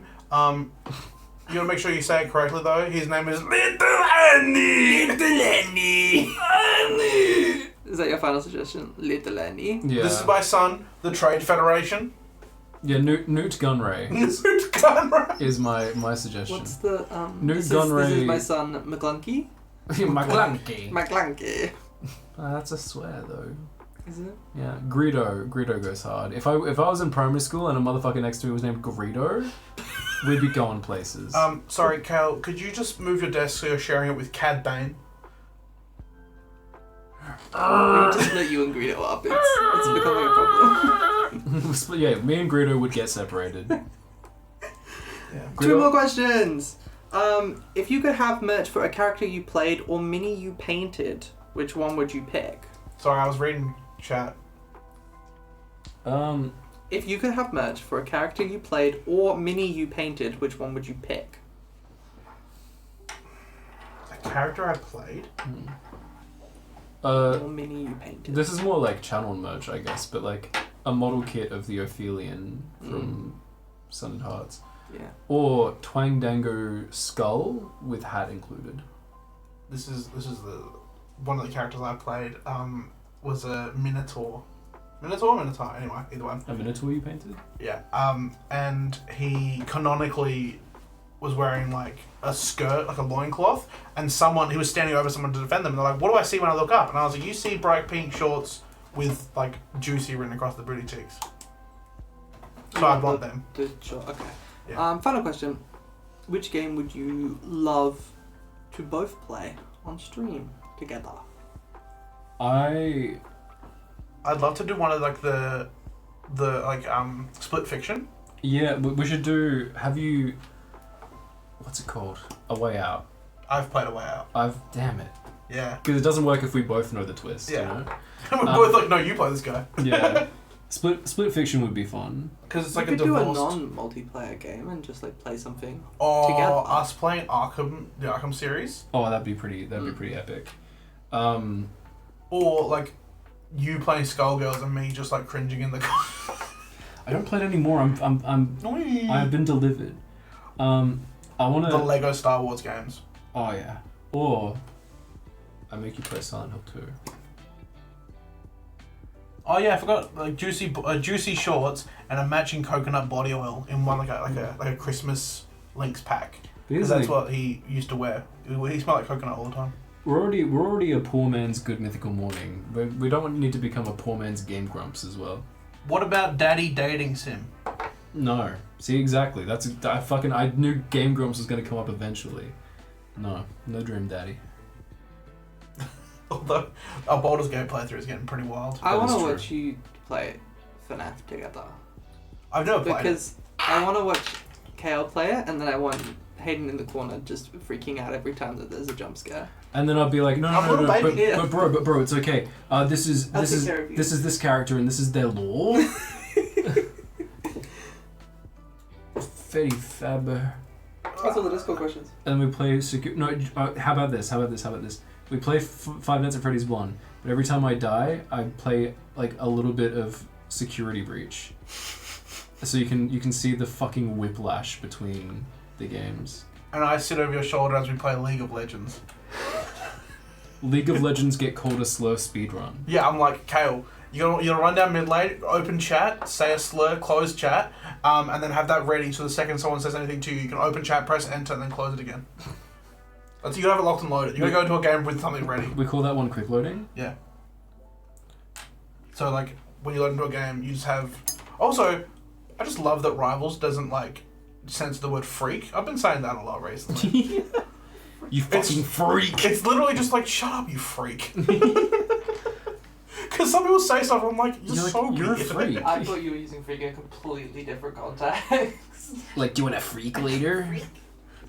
You gotta make sure you say it correctly though. His name is Little Annie. Little Annie.
Is that your final suggestion? Little Annie?
Yeah.
This is my son, the Trade Federation.
Yeah, Newt Gunray
Newt Gunray.
is my suggestion.
What's the
Newt
this
Gunray.
is my son McClunky?
McClunky.
McClunky.
That's a swear though.
Is it?
Yeah, Greedo goes hard. If I was in primary school and a motherfucker next to me was named Greedo, we'd be going places.
Sorry, Kael, could you just move your desk so you're sharing it with Cad Bane?
We just let you and Greedo up. It's becoming a problem.
Yeah, me and Greedo would get separated.
Yeah.
Two more questions. If you could have merch for a character you played or mini you painted, which one would you pick?
Sorry, I was reading chat.
If you could have merch for a character you played or mini you painted, which one would you pick?
A character I played?
Or mini you painted.
This is more like channel merch, I guess, but like a model kit of the Ophelion from Sun and Hearts.
Yeah.
Or Twang Dango skull with hat included.
This is the one of the characters I played. Was a Minotaur. Minotaur, anyway, either one.
A Minotaur you painted?
Yeah. And he canonically was wearing like a skirt, like a loincloth, and he was standing over someone to defend them, and they're like, what do I see when I look up? And I was like, you see bright pink shorts with like juicy written across the booty cheeks. So I want them.
Okay.
Yeah.
Final question. Which game would you love to both play on stream together?
I'd love to do one of like the split fiction.
Yeah, we should do. Have you? What's it called? A Way Out.
I've played A Way Out.
Damn it.
Yeah.
Because it doesn't work if we both know the twist.
Yeah.
You know?
We're both like, no, you play this guy.
Yeah. Split fiction would be fun.
Because it's
We
like
could
a
do a
divorced.
non-multiplayer game and just like play something.
Or
together.
us playing Arkham, the Arkham series.
Oh, that'd be pretty epic.
Or like you playing Skullgirls and me just like cringing in the corner.
I don't play it anymore. I've been delivered. I wanna
The Lego Star Wars games.
Oh yeah. Or I make you play Silent Hill 2.
Oh yeah, I forgot like juicy shorts and a matching coconut body oil in one like a Christmas Lynx pack. Because that's what he used to wear. He smelled like coconut all the time.
We're already a poor man's Good Mythical Morning. We don't need to become a poor man's Game Grumps as well.
What about Daddy Dating Sim?
No. See, exactly. I knew Game Grumps was going to come up eventually. No Dream Daddy.
Although our Baldur's Gate playthrough is getting pretty wild.
I
That
want
is
to
true.
watch you play FNAF together.
I've never played it.
Because I want to watch Kael play it, and then I want Hayden in the corner just freaking out every time that there's a jump scare.
And then I'll be like, no,
baby.
but bro, it's okay. This is this character and this is their lore. Very fab.
That's all the Discord questions.
And we play how about this? We play Five Nights at Freddy's 1, but every time I die, I play like a little bit of Security Breach. So you can see the fucking whiplash between the games.
And I sit over your shoulder as we play League of Legends.
League of Legends get called a slur speedrun.
Yeah, I'm like, Kael, you're gonna run down mid lane, open chat, say a slur, close chat, and then have that ready so the second someone says anything to you, you can open chat, press enter, and then close it again. You gotta have it locked and loaded. You gotta go into a game with something ready.
We call that one quick loading?
Yeah. So like, when you load into a game, you just have... Also, I just love that Rivals doesn't like censor the word freak. I've been saying that a lot recently.
You fucking freak!
It's literally just like, shut up, you freak. Because some people say stuff, I'm like, you're so
you're
weird.
a freak.
I thought you were using freak in a completely different context.
Like, do you want a freak later?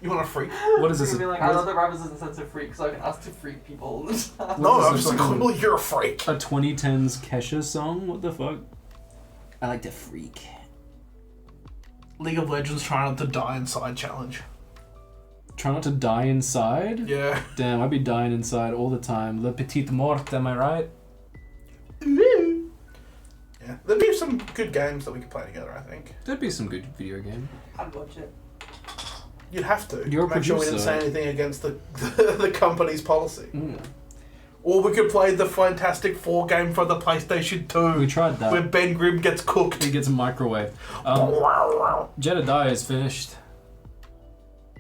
You want a freak?
What is this?
Be like, I love that Rivals doesn't censor freak, so I can ask to freak people all the time.
No,
What
I'm
is
just
this,
like,
fucking-
well, you're a freak.
A 2010s Kesha song? What the fuck?
I like to freak.
League of Legends try not to die inside challenge.
Try not to die inside?
Yeah.
Damn, I'd be dying inside all the time. Le petite mort, am I right?
Yeah. There'd be some good games that we could play together, I think.
There'd be some good video game.
I'd watch it.
You'd have to.
You're a
make sure we didn't
producer.
say anything against the company's policy.
Mm.
Or we could play the Fantastic Four game for the PlayStation 2.
We tried that.
Where Ben Grimm gets cooked.
He gets a microwave. Jedediah is finished.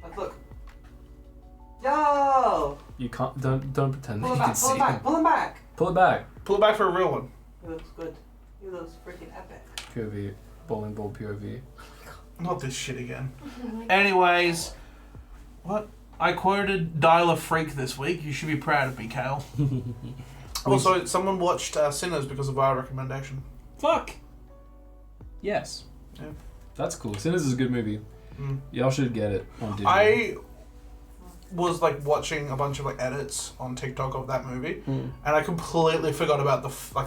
Let's look. Yo!
You can't. Don't pretend
Pull
that
him
you can
back, pull him
see
back,
him.
pull him back!
Pull it back.
Pull it back for a real one.
He looks good. He looks freaking epic.
POV. Bowling ball POV.
Not this shit again. Anyways, what? I quoted Dial a Freak this week. You should be proud of me, Kael. Also, someone watched Sinners because of our recommendation.
Fuck! Yes.
Yeah.
That's cool. Sinners is a good movie.
Mm.
Y'all should get it on digital.
I was like watching a bunch of like edits on TikTok of that movie, and I completely forgot about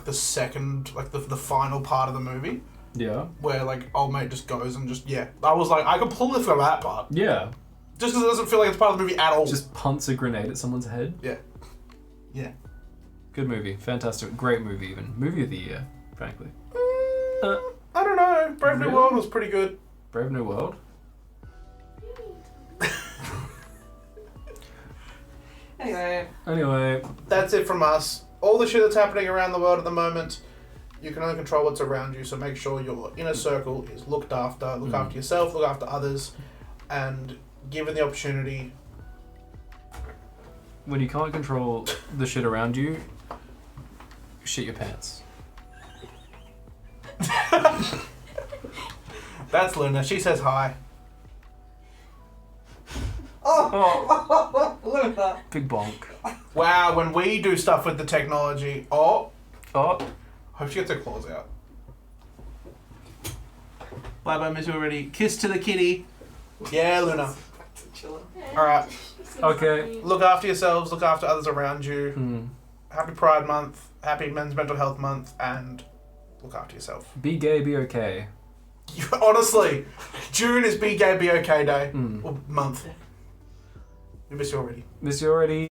the second, like the final part of the movie.
Yeah.
Where like old mate just goes and just I was like, I completely forgot that part.
Yeah.
Just because it doesn't feel like it's part of the movie at all.
Just punts a grenade at someone's head.
Yeah.
Good movie. Fantastic. Great movie even. Movie of the year, frankly.
I don't know. Brave New
Really?
World was pretty good.
Brave New World? Anyway.
That's it from us. All the shit that's happening around the world at the moment, you can only control what's around you, so make sure your inner circle is looked after. Look after yourself, look after others, and given the opportunity.
When you can't control the shit around you, shit your pants.
That's Luna. She says hi.
Oh! Luna!
Big bonk.
Wow, when we do stuff with the technology,
Oh.
hope she gets her claws out. Bye bye, miss you already. Kiss to the kitty. Yeah, Luna. Alright.
Okay.
Look after yourselves, look after others around you.
Hmm.
Happy Pride Month, happy Men's Mental Health Month, and look after yourself.
Be gay, be okay.
Honestly, June is Be Gay, Be Okay Day.
Mm.
Or month. We miss you already.
Miss you already.